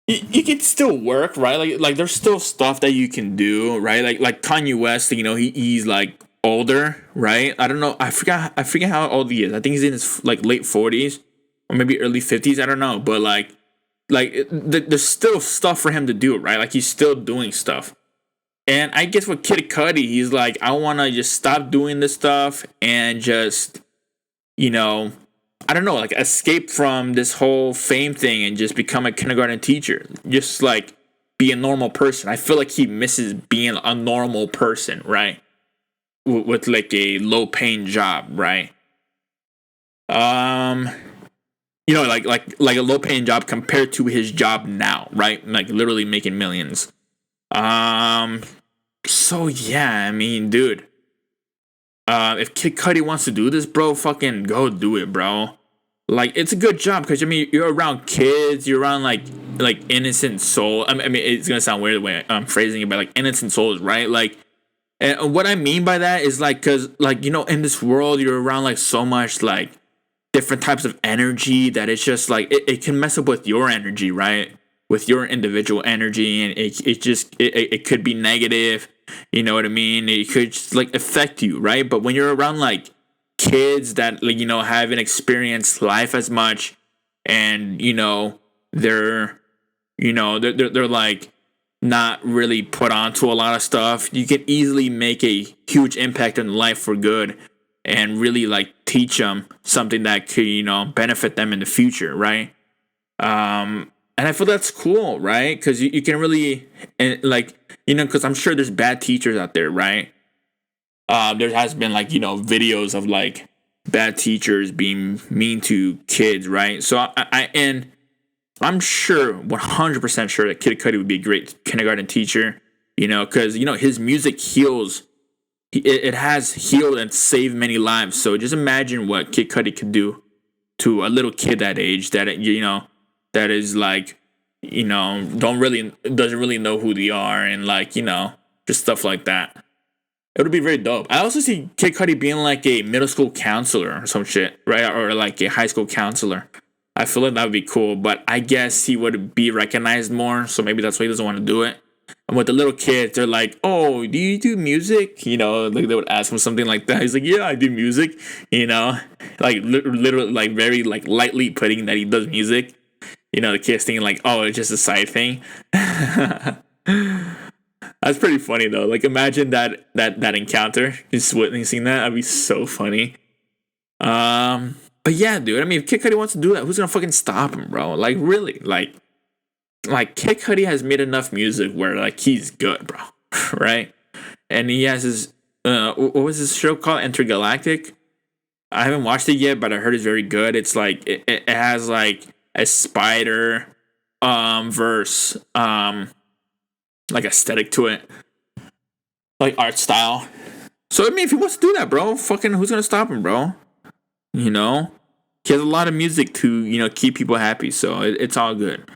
you can still work, right? Like there's still stuff that you can do, right? Like Kanye West, you know, he's, like, older, right? I don't know. I forget how old he is. I think he's in his, like, late 40s or maybe early 50s. I don't know. But, there's still stuff for him to do, right? Like, he's still doing stuff. And I guess with Kid Cudi, he's like, I want to just stop doing this stuff and just, you know, I don't know, like escape from this whole fame thing and just become a kindergarten teacher. Just like be a normal person. I feel like he misses being a normal person, right? With like a low paying job, right? You know, like a low paying job compared to his job now, right? Like literally making millions. So yeah, I mean, dude, if Kid Cudi wants to do this, bro, fucking go do it, bro. Like, it's a good job because, I mean, you're around kids, you're around like innocent soul. I mean, it's gonna sound weird the way I'm phrasing it, but like innocent souls, right? Like, and what I mean by that is like, cause like, you know, in this world, you're around like so much like different types of energy that it's just like it can mess up with your energy, right? With your individual energy, and it could be negative. You know what I mean? It could just like affect you, right? But when you're around like kids that, like, you know, haven't experienced life as much, and you know they're like not really put onto a lot of stuff, you can easily make a huge impact on life for good. and really like teach them something that could, benefit them in the future, right? And I feel that's cool, right? Because you can really, and like, because I'm sure there's bad teachers out there, right? There has been like, videos of like bad teachers being mean to kids, right? So and I'm sure, 100% sure that Kid Cudi would be a great kindergarten teacher, because, his music heals. It has healed and saved many lives. So just imagine what Kid Cudi could do to a little kid that age that, that is like, doesn't really know who they are and like, just stuff like that. It would be very dope. I also see Kid Cudi being like a middle school counselor or some shit, right? Or like a high school counselor. I feel like that would be cool, but I guess he would be recognized more, so maybe that's why he doesn't want to do it. And with the little kids, they're like, "Oh, do you do music?" Like they would ask him something like that. He's like, "Yeah, I do music." Like literally, like very like lightly putting that he does music. The kids thinking like, "Oh, it's just a side thing." That's pretty funny though. Like imagine that encounter, just witnessing that. That'd be so funny. But yeah, dude. I mean, if Kid Cudi wants to do that, who's gonna fucking stop him, bro? Like really, like Kid Cudi has made enough music where like he's good, bro, right? And he has his what was his show called? Intergalactic. I haven't watched it yet, but I heard it's very good. It's like it has like a spider verse like aesthetic to it, like art style. So I mean, if he wants to do that, bro, fucking who's gonna stop him, bro? He has a lot of music to keep people happy, so it's all good.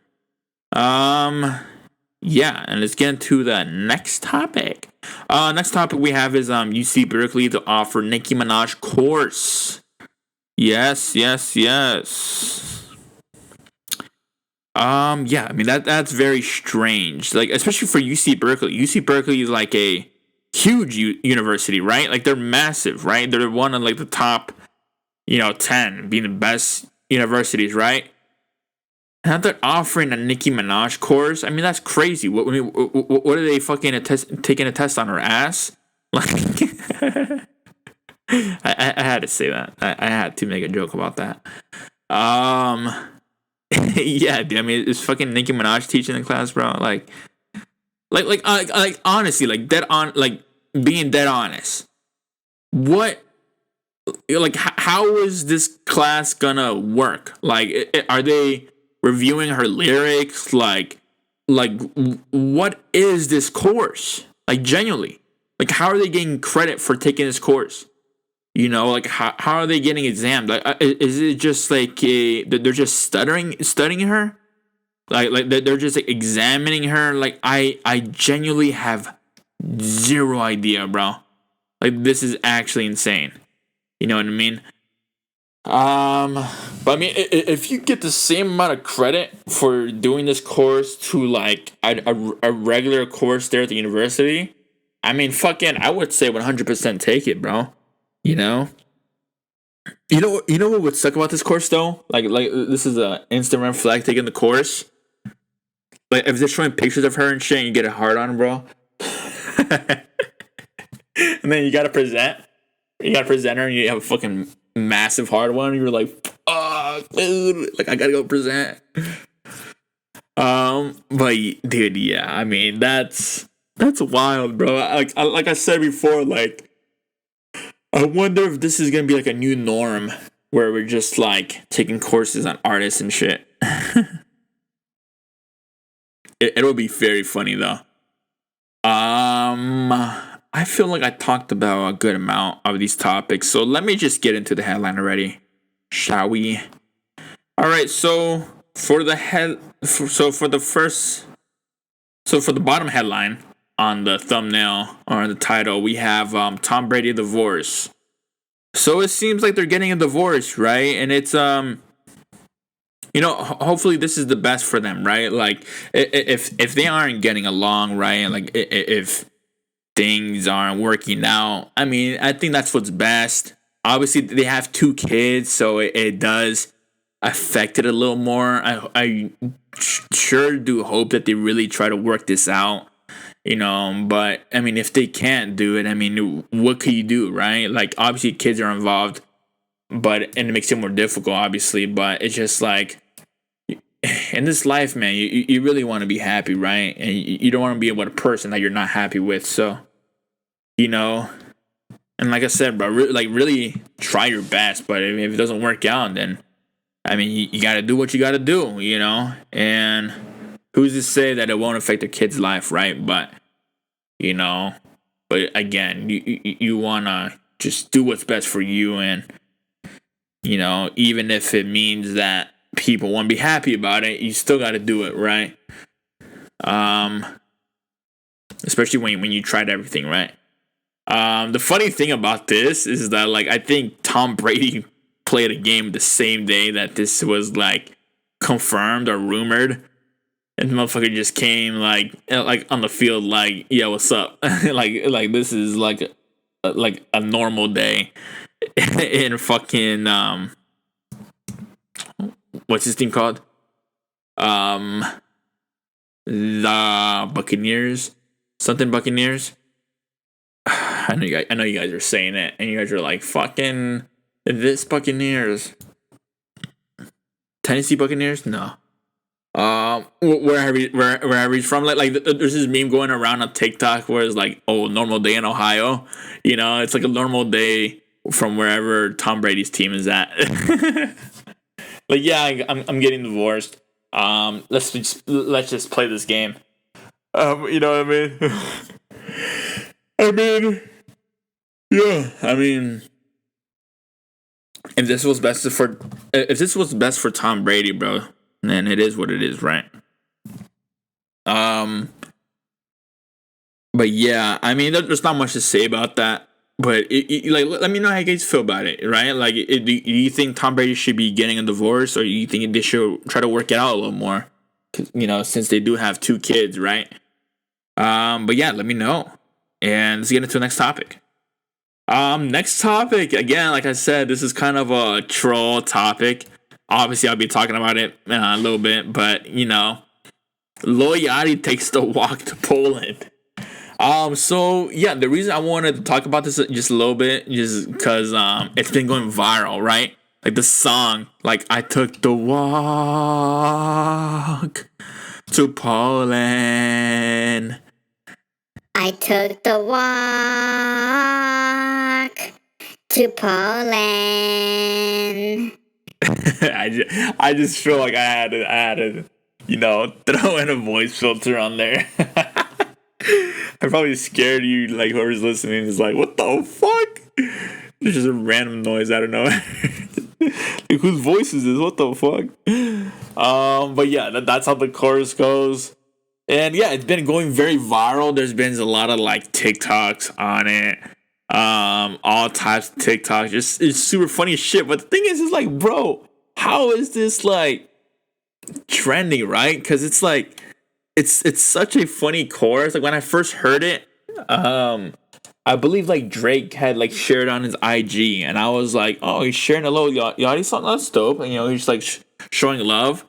Yeah, and let's get into the next topic. Next topic we have is UC Berkeley to offer Nicki Minaj course. Yes. Yeah, I mean that's very strange. Like especially for UC Berkeley. UC Berkeley is like a huge university, right? Like they're massive, right? They're one of like the top, 10 being the best universities, right? Now they're offering a Nicki Minaj course. I mean, that's crazy. What are they fucking taking a test on her ass? Like, I had to say that. I had to make a joke about that. Yeah, dude, I mean, it's fucking Nicki Minaj teaching the class, bro. Like honestly, like dead on, like being dead honest. What? Like, how is this class gonna work? Like, are they reviewing her lyrics? Like what is this course? Like, genuinely, like, how are they getting credit for taking this course? Like, how are they getting examined? Like, is it just like they're just studying her? Like they're just like, examining her? Like, I genuinely have zero idea, bro. Like, this is actually insane. You know what I mean? But I mean, if you get the same amount of credit for doing this course to like a regular course there at the university, I mean, fucking, I would say 100% take it, bro. You know what would suck about this course though? Like this is a Instagram flag taking the course. Like if they're showing pictures of her and shit, and you get a hard on, bro. And then you gotta present her, and you have a fucking massive hard one. And you're like, fuck, dude. Like I gotta go present. But dude, yeah, I mean that's wild, bro. Like I said before, like. I wonder if this is gonna be like a new norm where we're just like taking courses on artists and shit. It'll be very funny though. I feel like I talked about a good amount of these topics, so let me just get into the headline already, shall we? All right, so for the bottom headline on the thumbnail or the title, we have Tom Brady divorce. So it seems like they're getting a divorce, right? And it's hopefully this is the best for them, right? Like if they aren't getting along, right? Like if things aren't working out, I mean, I think that's what's best. Obviously, they have 2 kids, so it does affect it a little more. I sure do hope that they really try to work this out. But I mean, if they can't do it, I mean, what could you do, right? Like, obviously, kids are involved, and it makes it more difficult, obviously. But it's just like, in this life, man, you really want to be happy, right? And you don't want to be with a person that you're not happy with. So, you know, and like I said, bro, really try your best. But if it doesn't work out, then I mean, you got to do what you got to do, And who's to say that it won't affect a kid's life, right? But again, you wanna just do what's best for you, and even if it means that people won't be happy about it, you still got to do it, right? Especially when you tried everything, right? The funny thing about this is that, like, I think Tom Brady played a game the same day that this was, like, confirmed or rumored, and the motherfucker just came like on the field, like, yeah, what's up? like this is like a normal day in fucking what's his team called? The Buccaneers, something Buccaneers. I know you guys are saying it, and you guys are like, fucking this Buccaneers, Tennessee Buccaneers, no. Wherever he's from, like there's this meme going around on TikTok where it's like, oh, normal day in Ohio, it's like a normal day from wherever Tom Brady's team is at. Like, yeah, I'm getting divorced. Let's just play this game. You know what I mean? Yeah, I mean, if this was best for Tom Brady, bro, then it is what it is, right? But yeah, I mean, there's not much to say about that. But let me know how you guys feel about it, right? Like, do you think Tom Brady should be getting a divorce, or you think they should try to work it out a little more? Since they do have 2 kids, right? But yeah, let me know, and let's get into the next topic. Next topic, again, like I said, this is kind of a troll topic. Obviously, I'll be talking about it a little bit, but Lil Yachty takes the walk to Poland. So yeah, the reason I wanted to talk about this just a little bit, just because it's been going viral, right? Like the song, like, I took the walk to Poland. I took the walk to Poland. I just feel like I had to throw in a voice filter on there. I probably scared you, like, whoever's listening is like, what the fuck? It's just a random noise out of nowhere. Like, whose voice is this? What the fuck? But yeah, that's how the chorus goes. And yeah, it's been going very viral. There's been a lot of, like, TikToks on it. All types of TikToks. Just, it's super funny as shit. But the thing is like, bro, how is this, like, trending, right? Because it's like, it's such a funny chorus. Like, when I first heard it, I believe, like, Drake had, like, shared on his IG, and I was like, oh, he's sharing a little Yachty song, that's dope. And he's like showing love,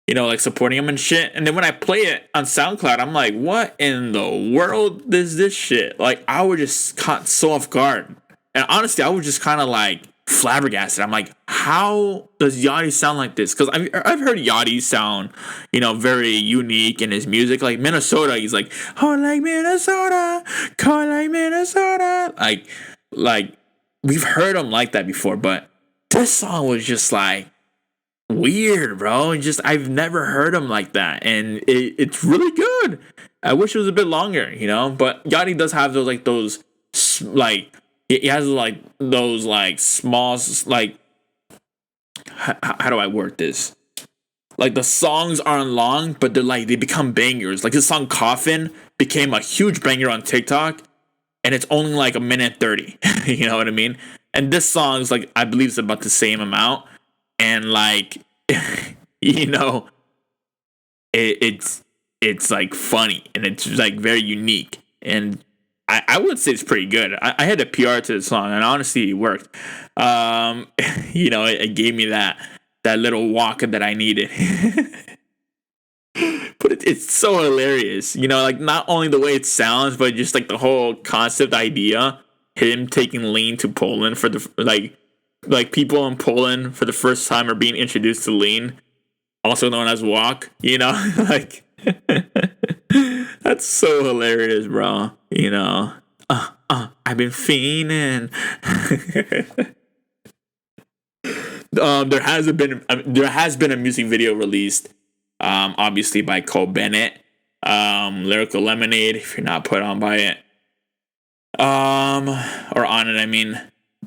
like, supporting him and shit. And then when I play it on SoundCloud, I'm like, what in the world is this shit? Like, I was just caught so off guard, and honestly, I was just kind of like flabbergasted. I'm like, how does Yachty sound like this? Because I've heard Yachty sound, very unique in his music. Like Minnesota, he's like, oh, like Minnesota, call like Minnesota. Like we've heard him like that before, but this song was just like weird, bro. I've never heard him like that, and it's really good. I wish it was a bit longer, But Yachty does have those he has, like, those, like, small, like, how do I word this? Like, the songs aren't long, but they become bangers. Like, the song Coffin became a huge banger on TikTok, and it's only like 1:30. You know what I mean? And this song's, like, I believe it's about the same amount. And, like, it's like funny, and it's, like, very unique. And I would say it's pretty good. I had a PR to the song, and honestly, it worked. It gave me that little walk that I needed. But it's so hilarious. You know, like not only the way it sounds, but just like the whole concept idea. Him taking lean to Poland for the like people in Poland for the first time are being introduced to lean, also known as Wock. You know, like that's so hilarious, bro. You know, I've been fiending. There has been a music video released, obviously by Cole Bennett, Lyrical Lemonade. If you're not put on by it, or on it, I mean.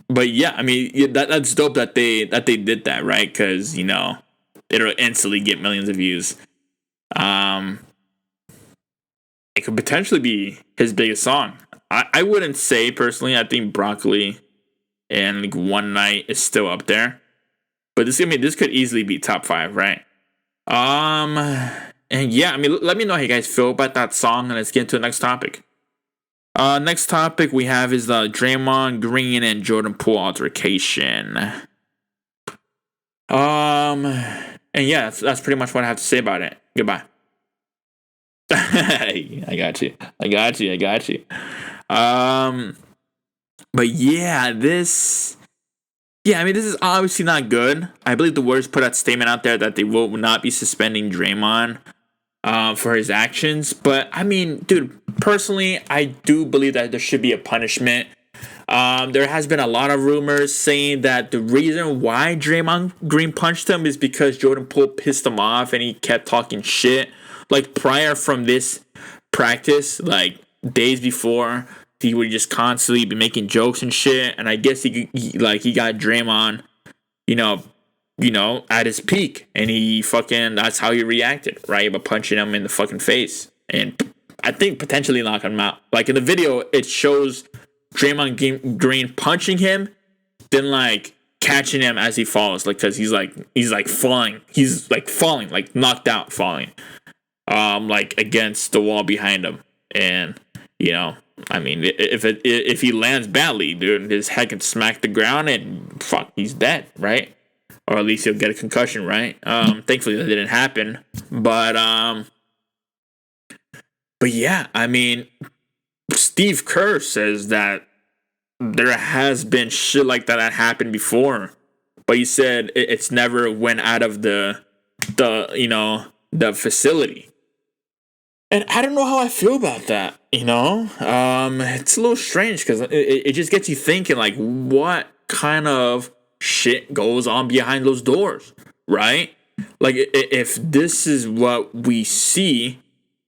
But yeah, I mean that's dope that they did that, right? Because you know it'll instantly get millions of views. It could potentially be his biggest song. I wouldn't say personally. I think Broccoli and like One Night is still up there. But this could easily be top 5, right? And yeah, I mean, let me know how you guys feel about that song, and let's get into the next topic. Next topic we have is the Draymond Green and Jordan Poole altercation. And yeah, that's pretty much what I have to say about it. Goodbye. I got you. But yeah, I mean, this is obviously not good. I believe the Warriors put that statement out there that they will not be suspending Draymond for his actions. But, I mean, dude, personally, I do believe that there should be a punishment. There has been a lot of rumors saying that the reason why Draymond Green punched him is because Jordan Poole pissed him off and he kept talking shit. Like, prior from this practice, like, days before, he would just constantly be making jokes and shit, and I guess he got Draymond, you know, at his peak, and that's how he reacted, right? By punching him in the fucking face, and I think potentially knocking him out. Like in the video, it shows Draymond Green punching him, then like catching him as he falls, like because he's falling, like knocked out, falling, like against the wall behind him, and you know. I mean, if he lands badly, dude, his head can smack the ground and fuck, he's dead, right? Or at least he'll get a concussion, right? Thankfully that didn't happen, but yeah, I mean, Steve Kerr says that there has been shit like that happened before, but he said it's never went out of the facility. And I don't know how I feel about that, you know? It's a little strange because it just gets you thinking, like, what kind of shit goes on behind those doors, right? Like, if this is what we see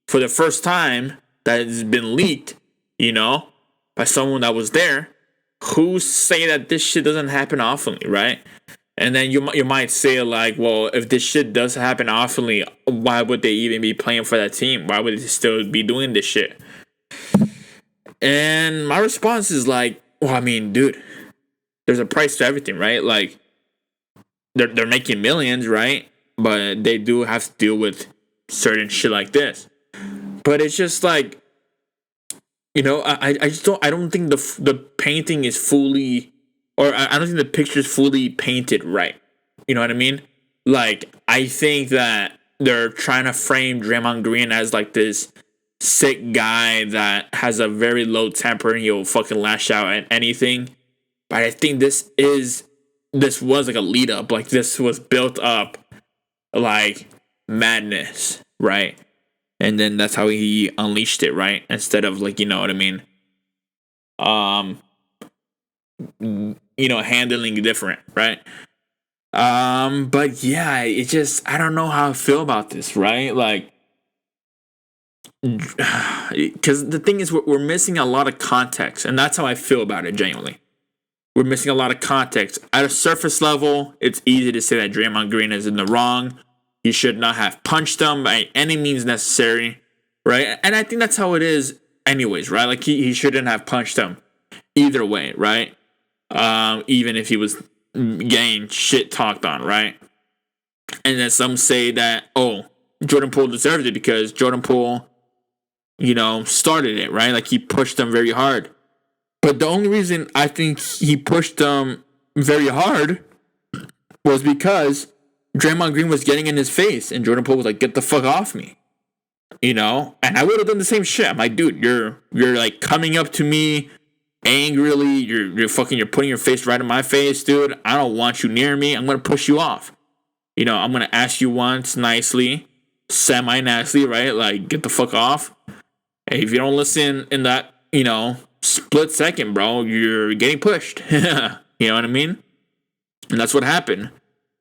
for the first time that has been leaked, you know, by someone that was there, who's say that this shit doesn't happen often, right? And then you might say, like, well, if this shit does happen often, why would they even be playing for that team? Why would they still be doing this shit? And my response is like, well, I mean, dude, there's a price to everything, right? Like, they're making millions, right? But they do have to deal with certain shit like this. But it's just like, you know, I don't think the painting is fully... Or I don't think the picture's fully painted right. You know what I mean? Like, I think that they're trying to frame Draymond Green as, like, this sick guy that has a very low temper and he'll fucking lash out at anything. But I think this was, like, a lead-up. Like, this was built up, like, madness, right? And then that's how he unleashed it, right? Instead of, like, you know what I mean? You know, handling different, right? But yeah, it just, I don't know how I feel about this, right? Like, because the thing is, we're missing a lot of context, and that's how I feel about it, genuinely. We're missing a lot of context. At a surface level, it's easy to say that Draymond Green is in the wrong. He should not have punched him by any means necessary, right? And I think that's how it is anyways, right? Like, he shouldn't have punched him either way, right? Even if he was getting shit talked on, right? And then some say that, oh, Jordan Poole deserved it because Jordan Poole, you know, started it, right? Like, he pushed him very hard. But the only reason I think he pushed him very hard was because Draymond Green was getting in his face and Jordan Poole was like, get the fuck off me. you know, and I would have done the same shit. I'm like, dude, you're like coming up to me angrily, you're putting your face right in my face, dude. I don't want you near me. I'm gonna push you off. You know, I'm gonna ask you once nicely, semi-nicely, right? Like, get the fuck off. Hey, if you don't listen in that, you know, split second, bro, you're getting pushed. You know what I mean? And that's what happened.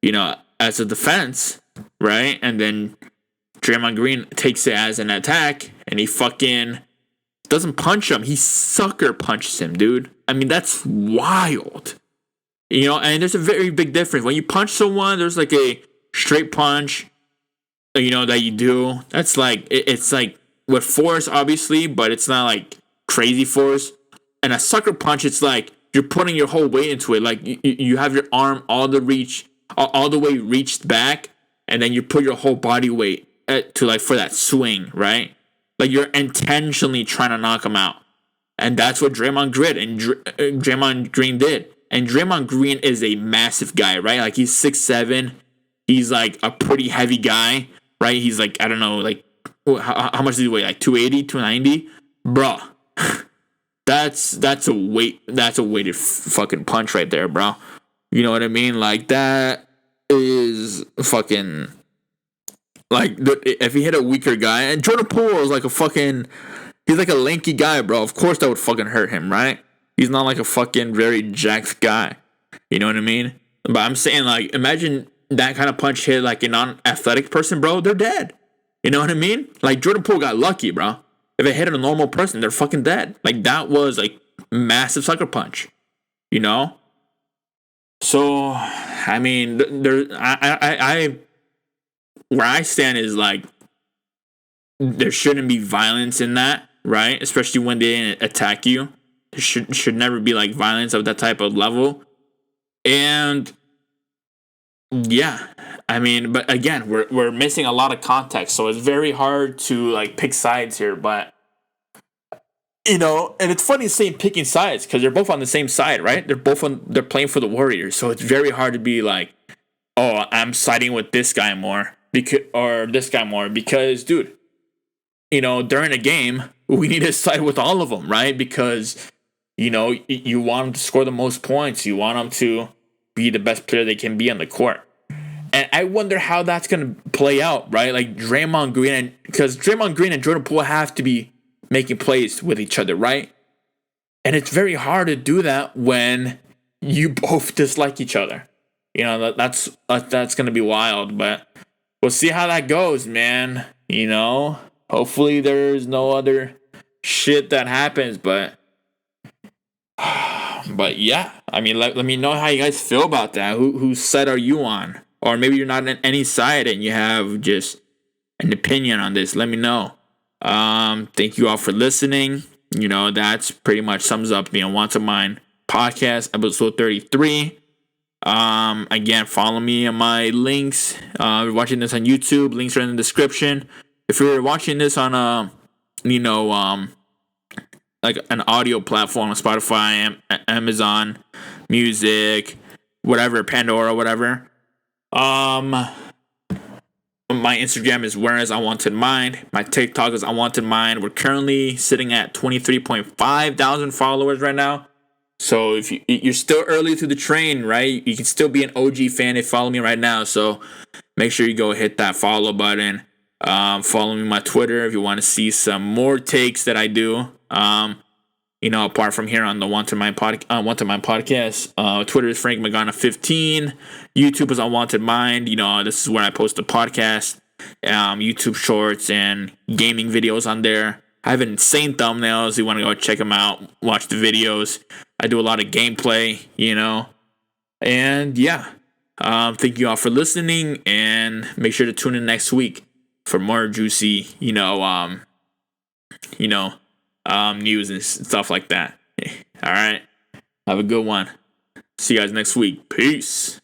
You know, as a defense, right? And then Draymond Green takes it as an attack, and he fucking doesn't punch him. He sucker punches him, dude. I mean, that's wild. You know, and there's a very big difference. When you punch someone, there's like a straight punch, you know, that you do. That's like, it's like with force, obviously, but it's not like crazy force. And a sucker punch, it's like you're putting your whole weight into it. Like you have your arm all the way reached back, and then you put your whole body weight to like for that swing, right? Like you're intentionally trying to knock him out, and that's what Draymond Green did. And Draymond Green is a massive guy, right? Like he's 6'7". He's like a pretty heavy guy, right? He's like, I don't know, like how much does he weigh? Like 280, 290, bro. That's a weighted fucking punch right there, bro. You know what I mean? Like that is fucking. Like, if he hit a weaker guy, and Jordan Poole is like he's like a lanky guy, bro. Of course that would fucking hurt him, right? He's not like a fucking very jacked guy. You know what I mean? But I'm saying, like, imagine that kind of punch hit like a non-athletic person, bro. They're dead. You know what I mean? Like, Jordan Poole got lucky, bro. If it hit a normal person, they're fucking dead. Like, that was like massive sucker punch. You know? So, I mean, where I stand is like there shouldn't be violence in that, right? Especially when they attack you. There should never be like violence of that type of level. And yeah, I mean, but again, we're missing a lot of context, so it's very hard to like pick sides here. But you know, and it's funny saying picking sides because they're both on the same side, right? They're playing for the Warriors, so it's very hard to be like, oh, I'm siding with this guy more. Because, dude, you know, during a game, we need to side with all of them, right? Because, you know, you want them to score the most points. You want them to be the best player they can be on the court. And I wonder how that's going to play out, right? Like Draymond Green, because Draymond Green and Jordan Poole have to be making plays with each other, right? And it's very hard to do that when you both dislike each other. You know, that's going to be wild, but we'll see how that goes, man. You know, hopefully there's no other shit that happens, but yeah, I mean, let me know how you guys feel about that. Whose side are you on? Or maybe you're not on any side and you have just an opinion on this. Let me know. Thank you all for listening. You know, that's pretty much sums up the Unwanted Mind podcast, episode 33. Again, follow me on my links. If you're watching this on YouTube, links are in the description. If you're watching this on like an audio platform on Spotify, Amazon Music, whatever, Pandora, whatever. My Instagram is Whereas Unwanted Mind. My TikTok is Unwanted Mind. We're currently sitting at 23.5 thousand followers right now. So if you're still early to the train, right? You can still be an OG fan if you follow me right now. So make sure you go hit that follow button. Follow me on my Twitter if you want to see some more takes that I do. You know, apart from here on the Wanted Mind podcast. Twitter is Frank Magana 15. YouTube is Unwanted Mind. You know, this is where I post the podcast, YouTube shorts, and gaming videos on there. I have insane thumbnails. You want to go check them out, watch the videos. I do a lot of gameplay, you know. And yeah, thank you all for listening, and make sure to tune in next week for more juicy, news and stuff like that. All right. Have a good one. See you guys next week. Peace.